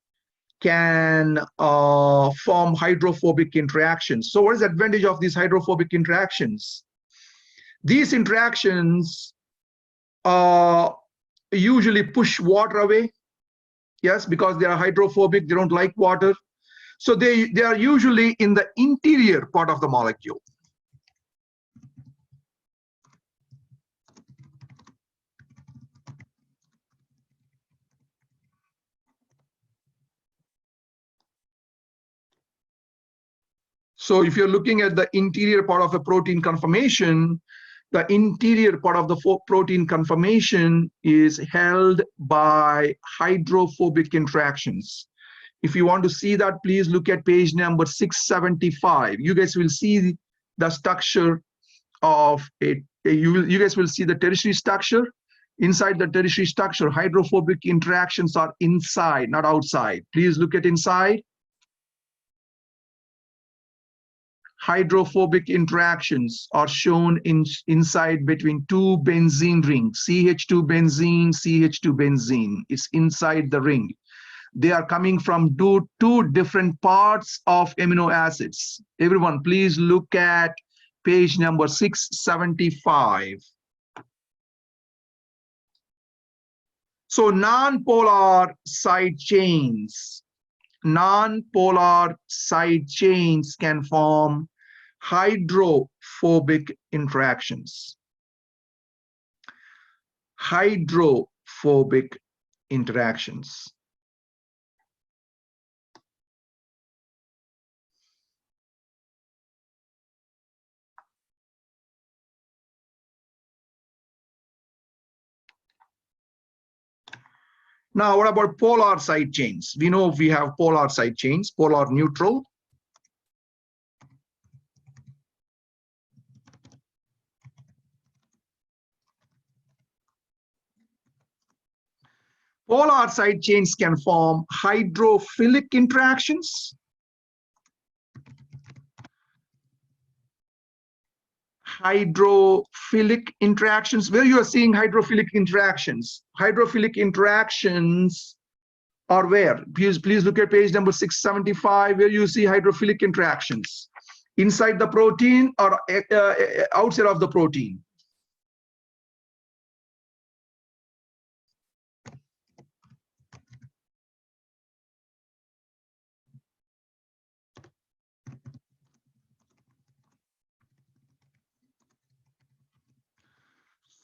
can form hydrophobic interactions. So what is the advantage of these hydrophobic interactions? These interactions usually push water away. Yes, because they are hydrophobic, they don't like water. So they are usually in the interior part of the molecule. So if you're looking at the interior part of a protein conformation, the interior part of the protein conformation is held by hydrophobic interactions. If you want to see that, please look at page number 675. You guys will see the structure of it. You guys will see the tertiary structure. Inside the tertiary structure, hydrophobic interactions are inside, not outside. Please look at inside. Hydrophobic interactions are shown inside between two benzene rings, CH2 benzene, CH2 benzene. It's inside the ring. They are coming from two different parts of amino acids. Everyone, please look at page number 675. So non-polar side chains can form hydrophobic interactions. Hydrophobic interactions. Now, what about polar side chains? We know we have polar side chains, polar neutral. Polar side chains can form hydrophilic interactions. Hydrophilic interactions, where you are seeing hydrophilic interactions. Hydrophilic interactions are where? Please look at page number 675, where you see hydrophilic interactions. Inside the protein or outside of the protein?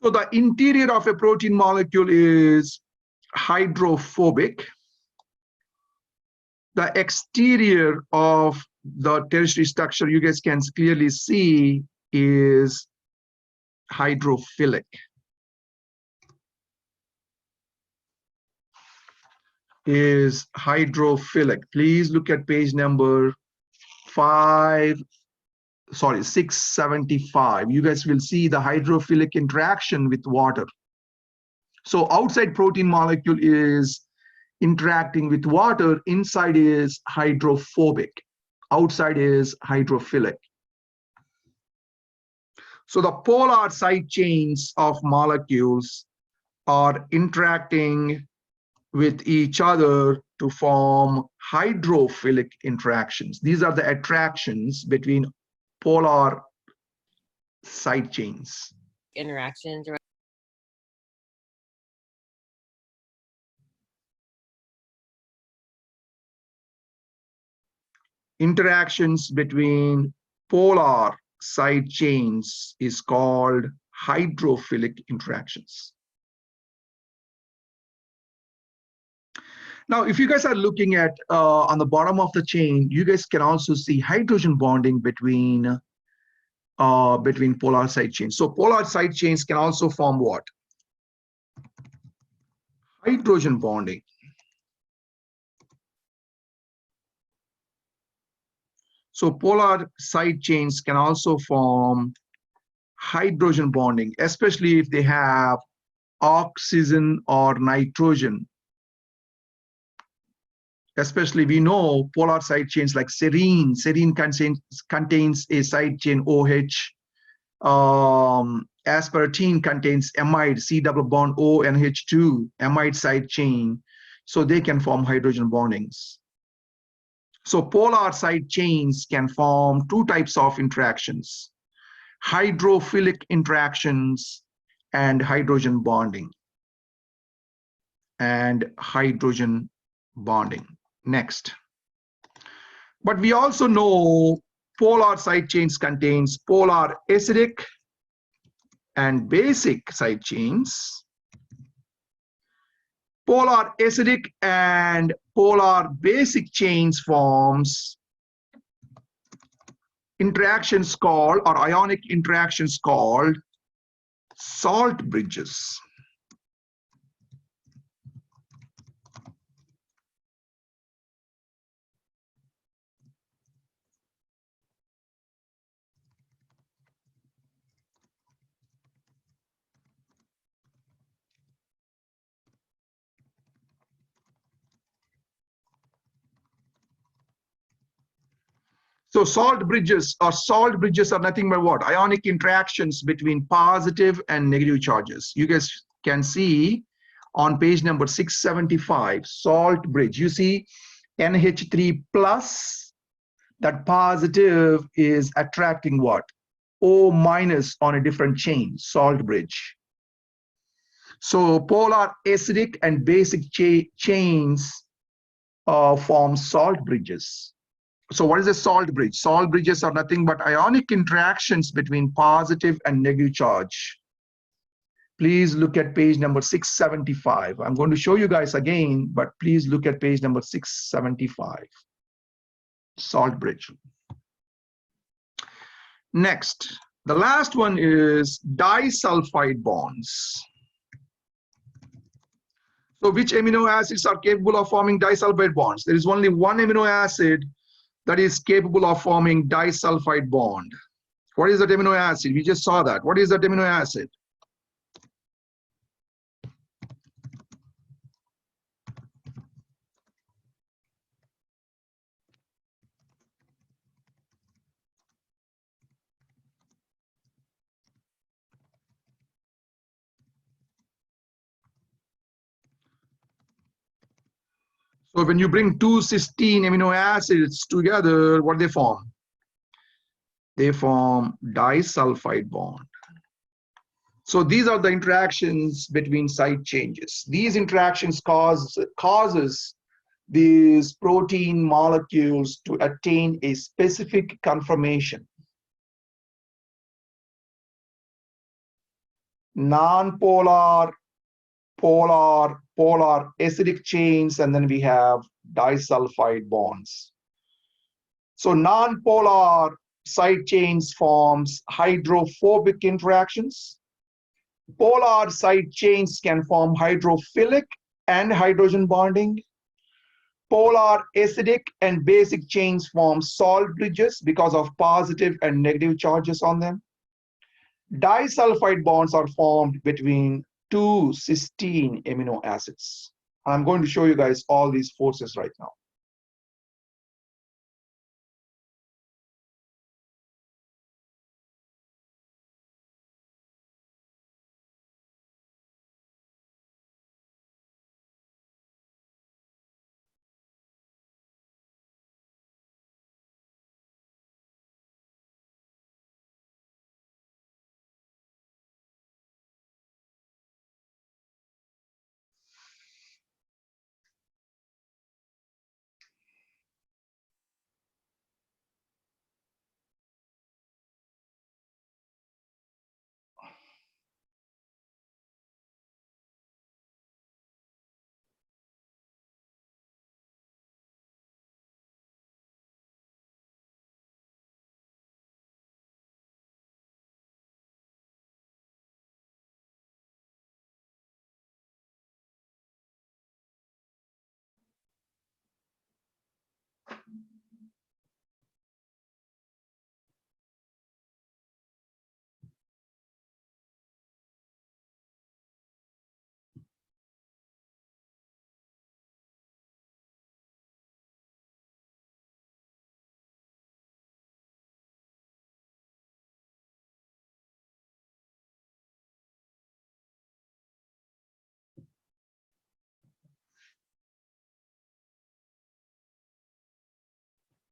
So the interior of a protein molecule is hydrophobic. The exterior of the tertiary structure, you guys can clearly see, is hydrophilic. Is hydrophilic. Please look at page number 675. You guys will see the hydrophilic interaction with water. So outside protein molecule is interacting with water, inside is hydrophobic, outside is hydrophilic. So the polar side chains of molecules are interacting with each other to form hydrophilic interactions. These are the attractions between polar side chains. Interactions. Interactions between polar side chains is called hydrophilic interactions. Now, if you guys are looking at on the bottom of the chain, you guys can also see hydrogen bonding between polar side chains. So polar side chains can also form what? Hydrogen bonding. So polar side chains can also form hydrogen bonding, especially if they have oxygen or nitrogen. Especially we know polar side chains like serine. Serine contains a side chain OH. Aspartame contains amide, C double bond O NH2, amide side chain. So they can form hydrogen bondings. So polar side chains can form two types of interactions: hydrophilic interactions and hydrogen bonding. Next. But we also know polar side chains contains polar acidic and basic side chains. Polar acidic and polar basic chains forms interactions called, or ionic interactions called, salt bridges. So salt bridges are nothing but what? Ionic interactions between positive and negative charges. You guys can see on page number 675, salt bridge. You see NH3 plus, that positive is attracting what? O minus on a different chain, salt bridge. So polar acidic and basic chains form salt bridges. So what is a salt bridge? Salt bridges are nothing but ionic interactions between positive and negative charge. Please look at page number 675. I'm going to show you guys again, but please look at page number 675. Salt bridge. Next, the last one is disulfide bonds. So which amino acids are capable of forming disulfide bonds? There is only one amino acid that is capable of forming disulfide bond. What is that amino acid? We just saw that. What is that amino acid? So when you bring two cysteine amino acids together, what they form? They form disulfide bond. So these are the interactions between side changes. These interactions causes these protein molecules to attain a specific conformation. Non-polar, polar, polar acidic chains, and then we have disulfide bonds. So non-polar side chains forms hydrophobic interactions. Polar side chains can form hydrophilic and hydrogen bonding. Polar acidic and basic chains form salt bridges because of positive and negative charges on them. Disulfide bonds are formed between two cysteine amino acids. I'm going to show you guys all these forces right now.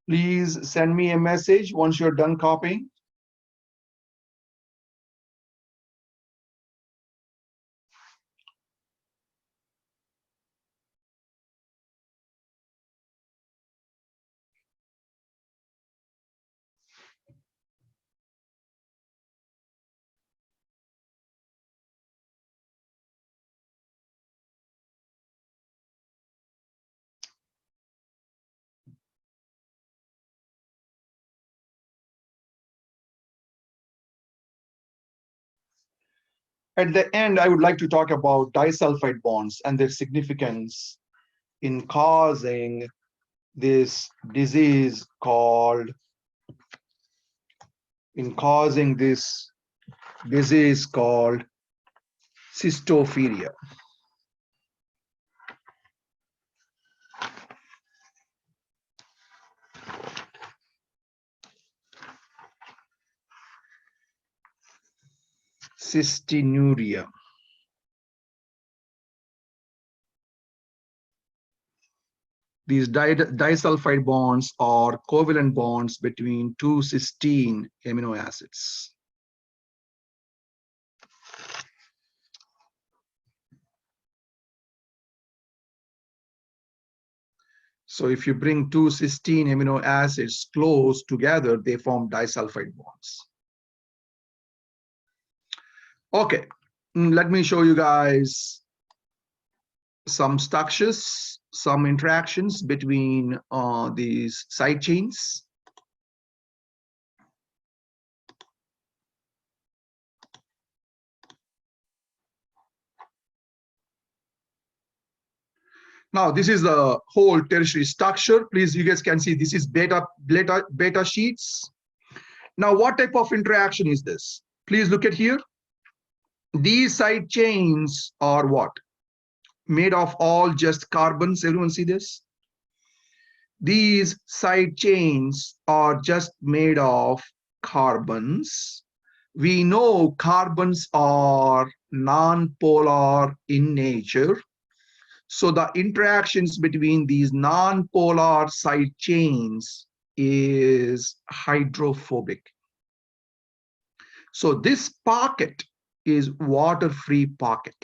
Please send me a message once you're done copying. At the end, I would like to talk about disulfide bonds and their significance in causing this disease called cystophilia. Cystinuria. These disulfide bonds are covalent bonds between two cysteine amino acids. So if you bring two cysteine amino acids close together, they form disulfide bonds. Okay, let me show you guys some structures, some interactions between these side chains. Now, this is the whole tertiary structure. Please, you guys can see this is beta sheets. Now, what type of interaction is this? Please look at here. These side chains are what? Made of all just carbons. Everyone see this? These side chains are just made of carbons. We know carbons are non-polar in nature. So the interactions between these non-polar side chains is hydrophobic. So this pocket is water-free pocket.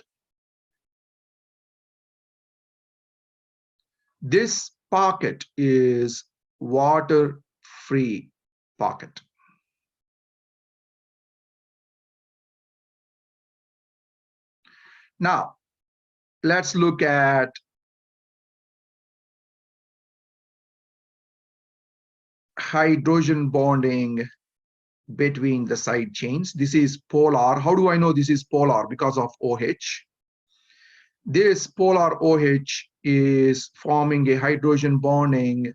This pocket is water-free pocket. Now, let's look at hydrogen bonding between the side chains. This is polar. How do I know this is polar? Because of OH. This polar OH is forming a hydrogen bonding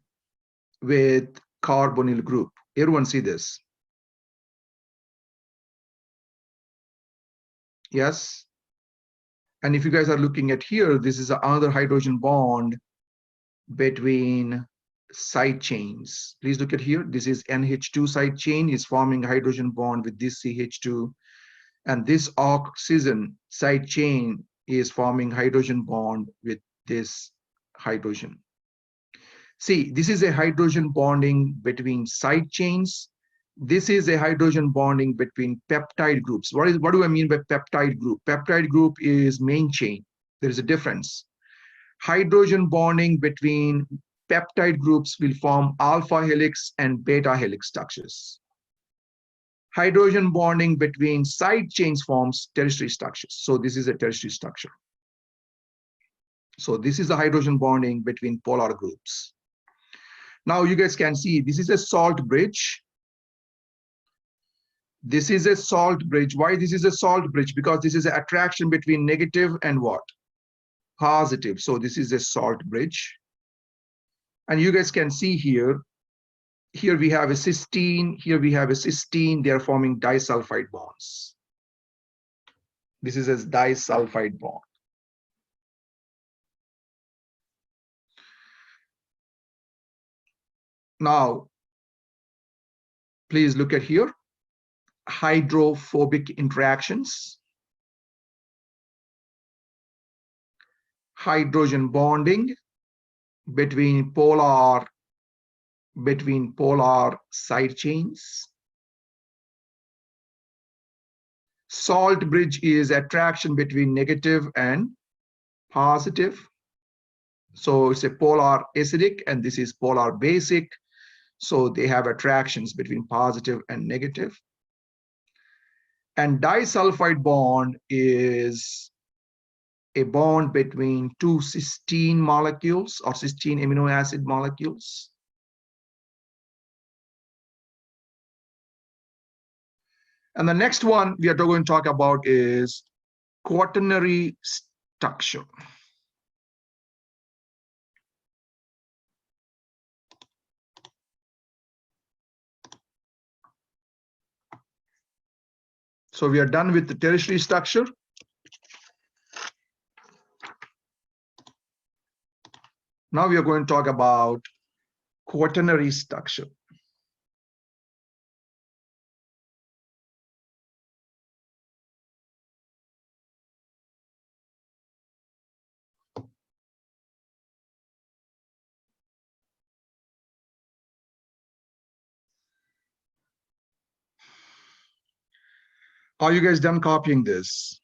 with carbonyl group. Everyone see this? Yes. And if you guys are looking at here, this is another hydrogen bond between side chains. Please look at here. This is NH2 side chain is forming a hydrogen bond with this CH2. And this oxygen side chain is forming hydrogen bond with this hydrogen. See, this is a hydrogen bonding between side chains. This is a hydrogen bonding between peptide groups. What do I mean by peptide group? Peptide group is main chain. There is a difference. Hydrogen bonding between peptide groups will form alpha helix and beta helix structures. Hydrogen bonding between side chains forms tertiary structures. So this is a tertiary structure. So this is the hydrogen bonding between polar groups. Now you guys can see this is a salt bridge. This is a salt bridge. Why this is a salt bridge? Because this is an attraction between negative and what? Positive. So this is a salt bridge. And you guys can see here, here we have a cysteine, here we have a cysteine. They are forming disulfide bonds. This is a disulfide bond. Now, please look at here. Hydrophobic interactions. Hydrogen bonding between polar side chains. Salt bridge is attraction between negative and positive. So it's a polar acidic and this is polar basic. So they have attractions between positive and negative. And disulfide bond is a bond between two cysteine molecules or cysteine amino acid molecules. And the next one we are going to talk about is quaternary structure. So we are done with the tertiary structure. Now we are going to talk about quaternary structure. Are you guys done copying this?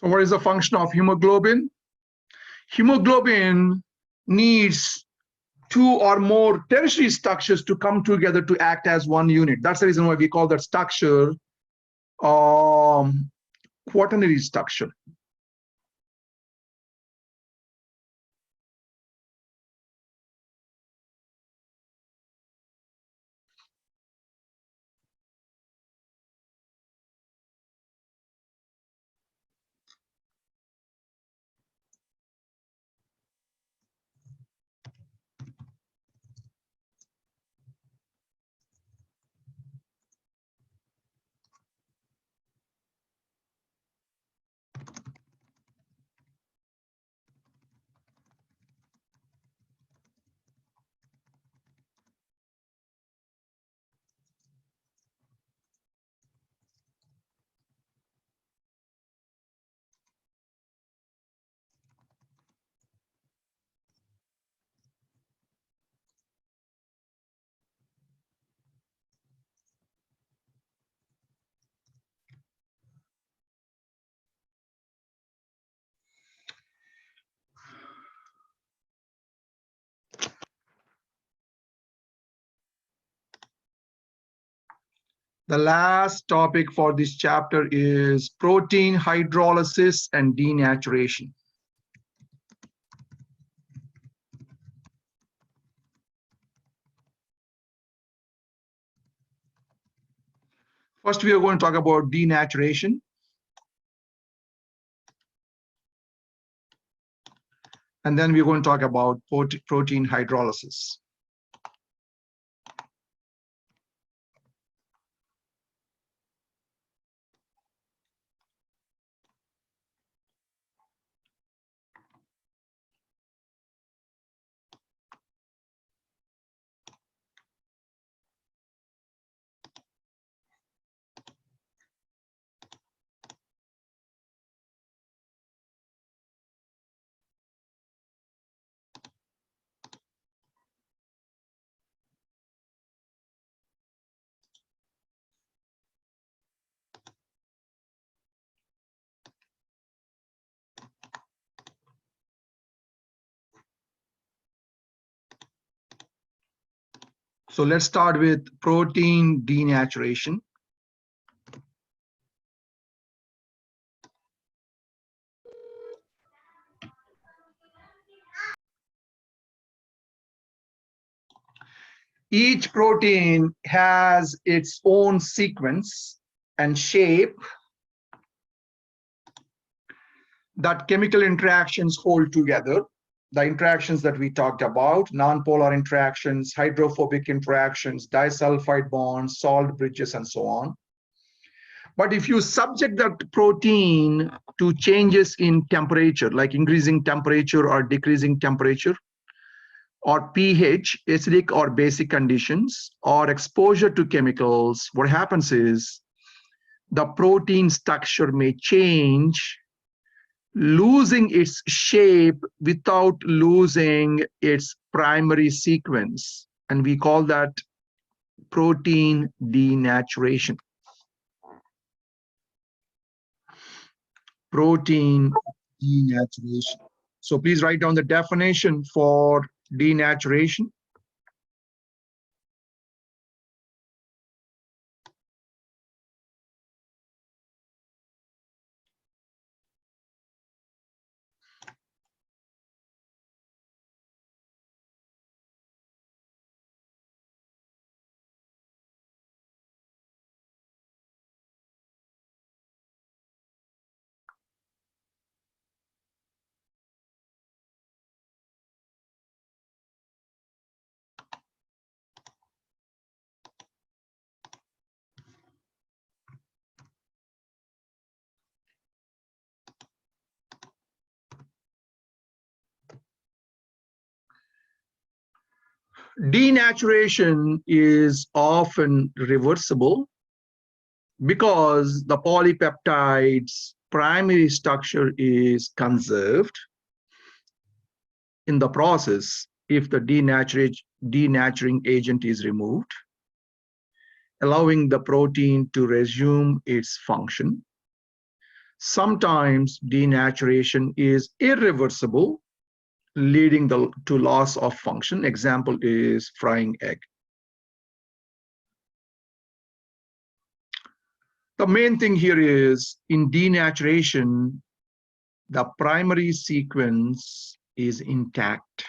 So what is the function of hemoglobin? Hemoglobin needs two or more tertiary structures to come together to act as one unit. That's the reason why we call that structure quaternary structure. The last topic for this chapter is protein hydrolysis and denaturation. First, we are going to talk about denaturation. And then we're going to talk about protein hydrolysis. So let's start with protein denaturation. Each protein has its own sequence and shape that chemical interactions hold together. The interactions that we talked about, nonpolar interactions, hydrophobic interactions, disulfide bonds, salt bridges, and so on. But if you subject that protein to changes in temperature, like increasing temperature or decreasing temperature, or pH, acidic or basic conditions, or exposure to chemicals, what happens is the protein structure may change, losing its shape without losing its primary sequence. And we call that protein denaturation. Protein denaturation. So please write down the definition for denaturation. Denaturation is often reversible because the polypeptide's primary structure is conserved in the process if the denaturing agent is removed, allowing the protein to resume its function. Sometimes denaturation is irreversible, leading to loss of function. Example is frying egg. The main thing here is in denaturation, the primary sequence is intact.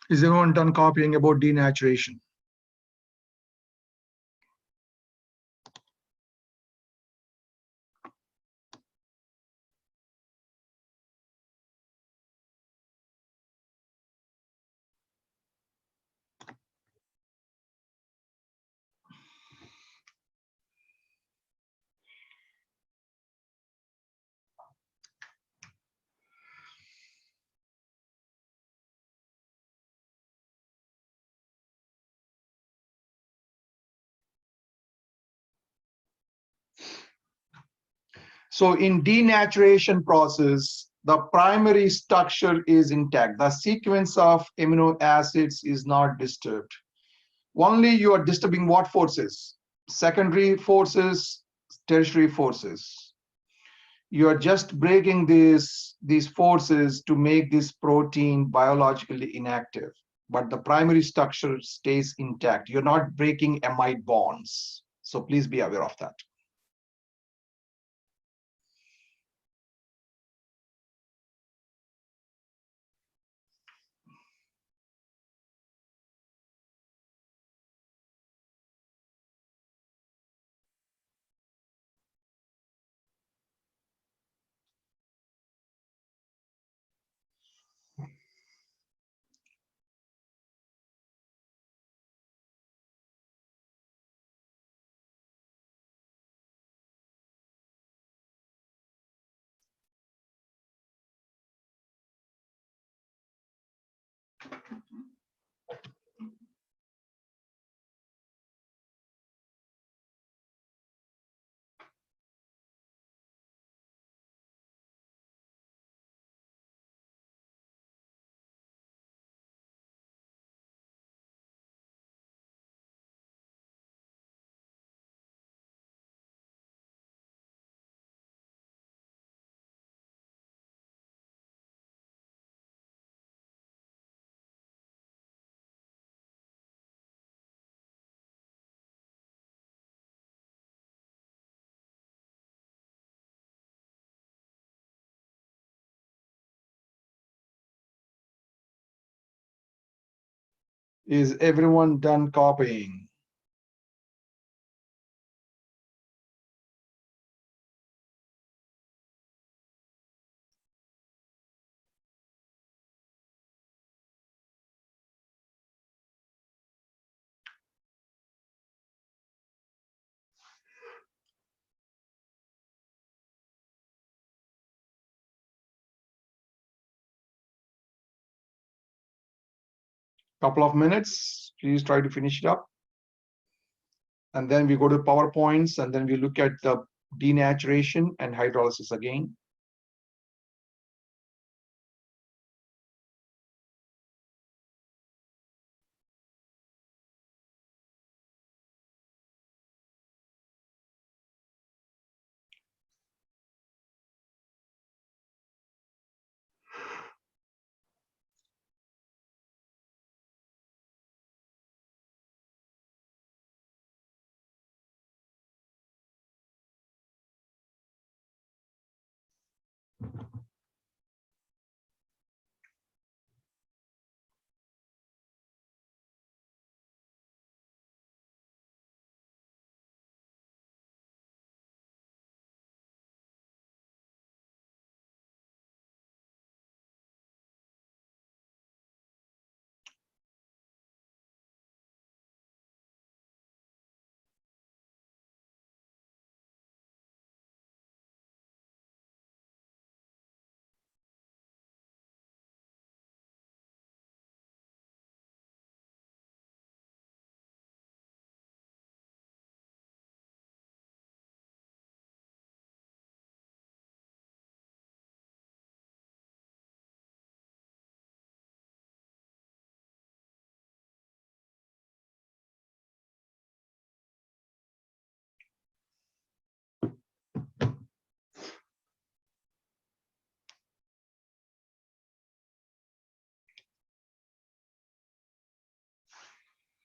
Is everyone done copying about denaturation? So in denaturation process, the primary structure is intact. The sequence of amino acids is not disturbed. Only you are disturbing what forces? Secondary forces, tertiary forces. You are just breaking these forces to make this protein biologically inactive. But the primary structure stays intact. You're not breaking amide bonds. So please be aware of that. Is everyone done copying? Couple of minutes. Please try to finish it up. And then we go to PowerPoints, and then we look at the denaturation and hydrolysis again.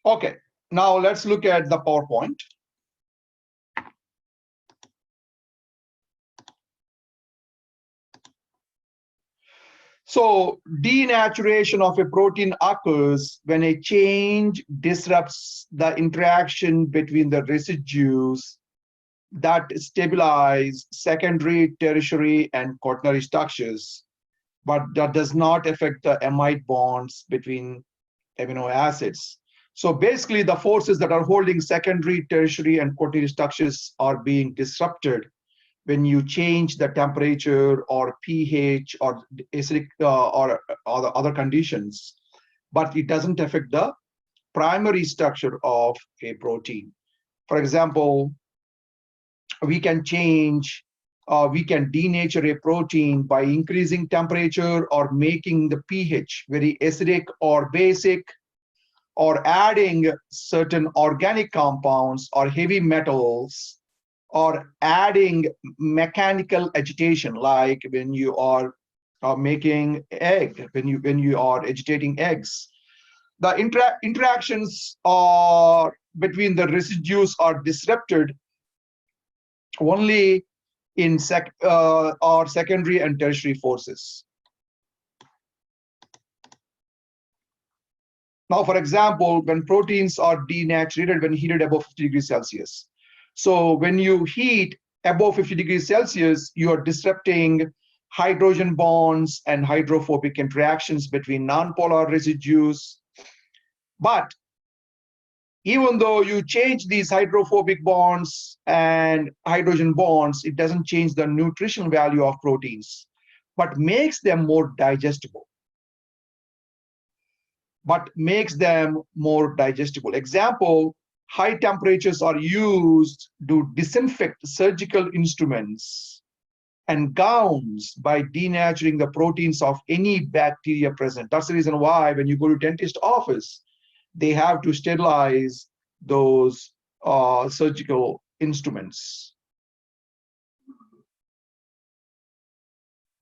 Okay, now let's look at the PowerPoint. So denaturation of a protein occurs when a change disrupts the interaction between the residues that stabilize secondary, tertiary, and quaternary structures, but that does not affect the amide bonds between amino acids. So basically, the forces that are holding secondary, tertiary, and quaternary structures are being disrupted when you change the temperature or pH or acidic or the other conditions, but it doesn't affect the primary structure of a protein. For example, we can we can denature a protein by increasing temperature or making the pH very acidic or basic, or adding certain organic compounds or heavy metals, or adding mechanical agitation, like when you are making egg, when you are agitating eggs. The interactions are between the residues are disrupted only in or secondary and tertiary forces. Now, for example, when proteins are denatured when heated above 50 degrees Celsius. So when you heat above 50 degrees Celsius, you are disrupting hydrogen bonds and hydrophobic interactions between nonpolar residues. But even though you change these hydrophobic bonds and hydrogen bonds, it doesn't change the nutritional value of proteins, but makes them more digestible. Example, high temperatures are used to disinfect surgical instruments and gowns by denaturing the proteins of any bacteria present. That's the reason why when you go to dentist office, they have to sterilize those surgical instruments.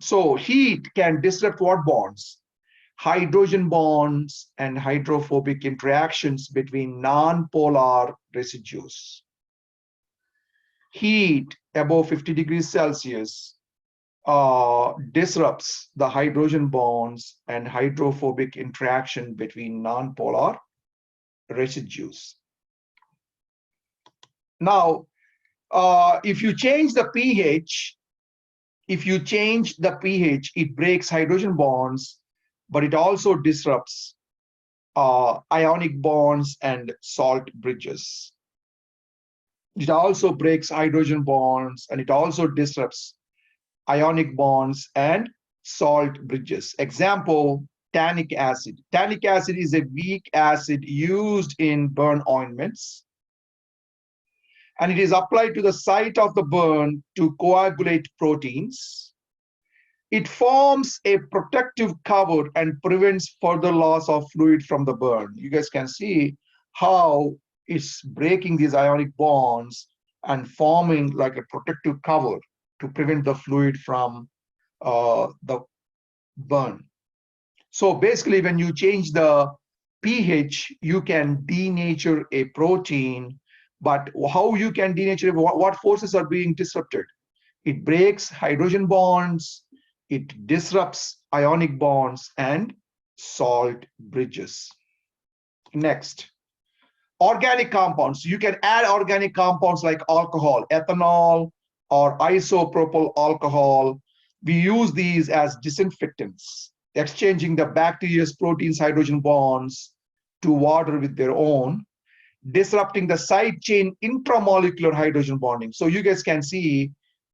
So heat can disrupt what bonds? Hydrogen bonds and hydrophobic interactions between non-polar residues. Heat above 50 degrees Celsius disrupts the hydrogen bonds and hydrophobic interaction between non-polar residues. Now, if you change the pH, it breaks hydrogen bonds, but it also disrupts ionic bonds and salt bridges. It also breaks hydrogen bonds, and it also disrupts ionic bonds and salt bridges. Example, tannic acid. Tannic acid is a weak acid used in burn ointments, and it is applied to the site of the burn to coagulate proteins. It forms a protective cover and prevents further loss of fluid from the burn. You guys can see how it's breaking these ionic bonds and forming like a protective cover to prevent the fluid from the burn. So basically, when you change the pH, you can denature a protein. But how you can denature, what forces are being disrupted? It breaks hydrogen bonds, it disrupts ionic bonds and salt bridges. Next, organic compounds. You can add organic compounds like alcohol, ethanol, or isopropyl alcohol. We use these as disinfectants, exchanging the bacteria's proteins hydrogen bonds to water with their own, disrupting the side chain intramolecular hydrogen bonding. So you guys can see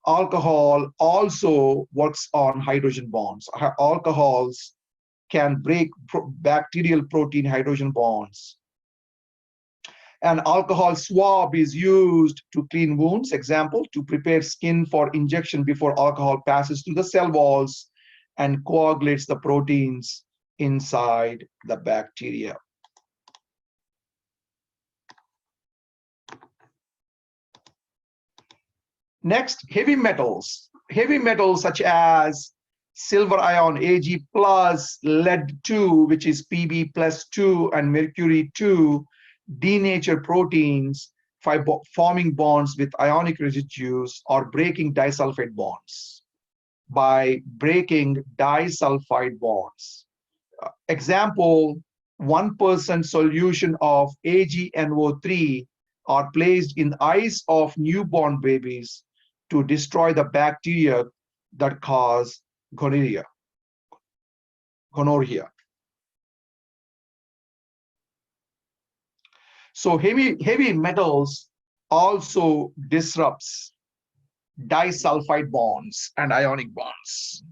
alcohol also works on hydrogen bonds. Alcohols can break bacterial protein hydrogen bonds. An alcohol swab is used to clean wounds, example, to prepare skin for injection before alcohol passes through the cell walls and coagulates the proteins inside the bacteria. Next, heavy metals. Heavy metals such as silver ion Ag plus, lead 2, which is Pb plus 2, and mercury 2, denature proteins by forming bonds with ionic residues or breaking disulfide bonds. By breaking disulfide bonds. Example, 1% solution of AgNO3 are placed in eyes of newborn babies to destroy the bacteria that cause gonorrhea. So heavy metals also disrupts disulfide bonds and ionic bonds.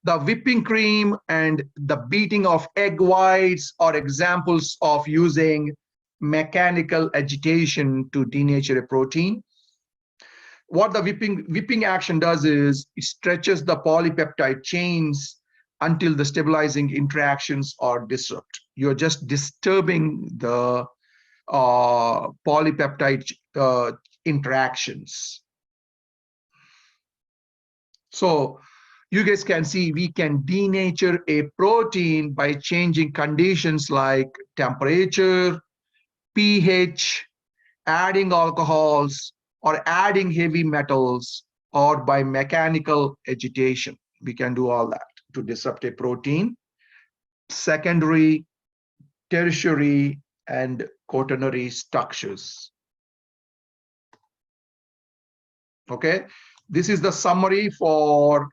The whipping cream and the beating of egg whites are examples of using mechanical agitation to denature a protein. What the whipping action does is it stretches the polypeptide chains until the stabilizing interactions are disrupted. You're just disturbing the polypeptide interactions. So you guys can see we can denature a protein by changing conditions like temperature, pH, adding alcohols, or adding heavy metals, or by mechanical agitation. We can do all that to disrupt a protein. Secondary, tertiary, and quaternary structures. Okay, this is the summary for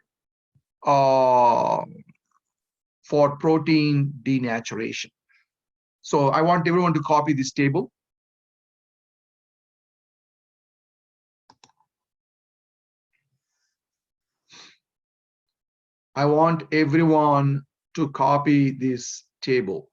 protein denaturation. So I want everyone to copy this table. I want everyone to copy this table.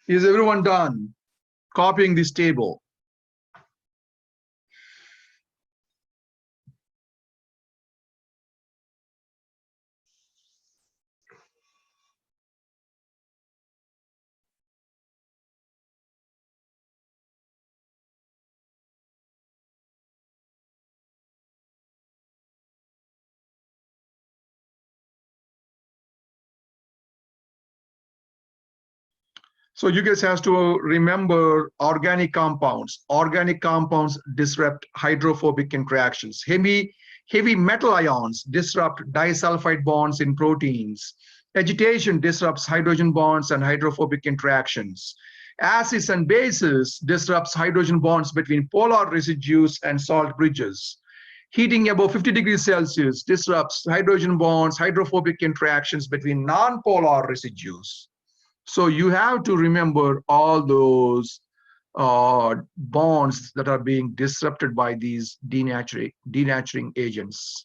Is everyone done copying this table? So you guys have to remember organic compounds. Organic compounds disrupt hydrophobic interactions. Heavy metal ions disrupt disulfide bonds in proteins. Agitation disrupts hydrogen bonds and hydrophobic interactions. Acids and bases disrupts hydrogen bonds between polar residues and salt bridges. Heating above 50 degrees Celsius disrupts hydrogen bonds, hydrophobic interactions between non-polar residues. So you have to remember all those bonds that are being disrupted by these denaturing agents.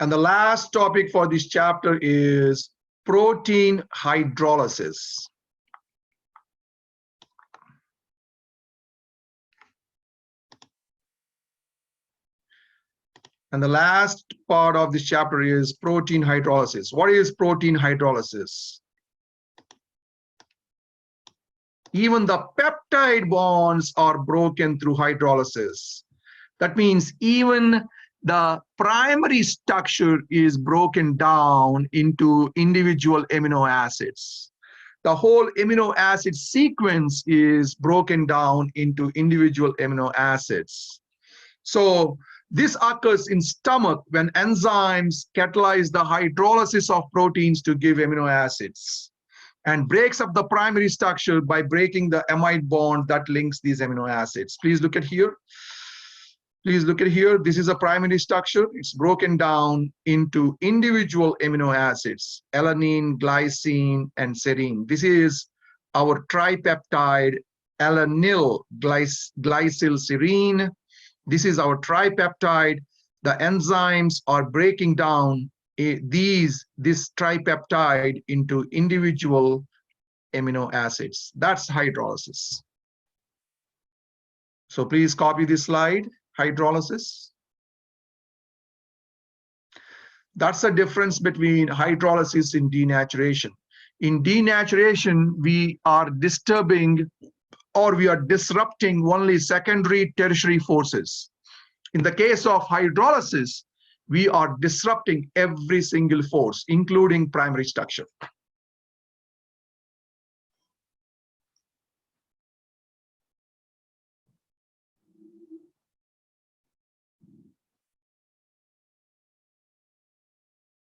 And the last topic for this chapter is protein hydrolysis. And the last part of this chapter is protein hydrolysis. What is protein hydrolysis? Even the peptide bonds are broken through hydrolysis. That means even the primary structure is broken down into individual amino acids. The whole amino acid sequence is broken down into individual amino acids. So this occurs in stomach when enzymes catalyze the hydrolysis of proteins to give amino acids, and breaks up the primary structure by breaking the amide bond that links these amino acids. Please look at here. Please look at here. This is a primary structure. It's broken down into individual amino acids, alanine, glycine, and serine. This is our tripeptide alanyl glycylserine. This is our tripeptide. The enzymes are breaking down this tripeptide into individual amino acids. That's hydrolysis. So please copy this slide. Hydrolysis. That's the difference between hydrolysis and denaturation. In denaturation, we are disturbing or we are disrupting only secondary, tertiary forces. In the case of hydrolysis, we are disrupting every single force, including primary structure.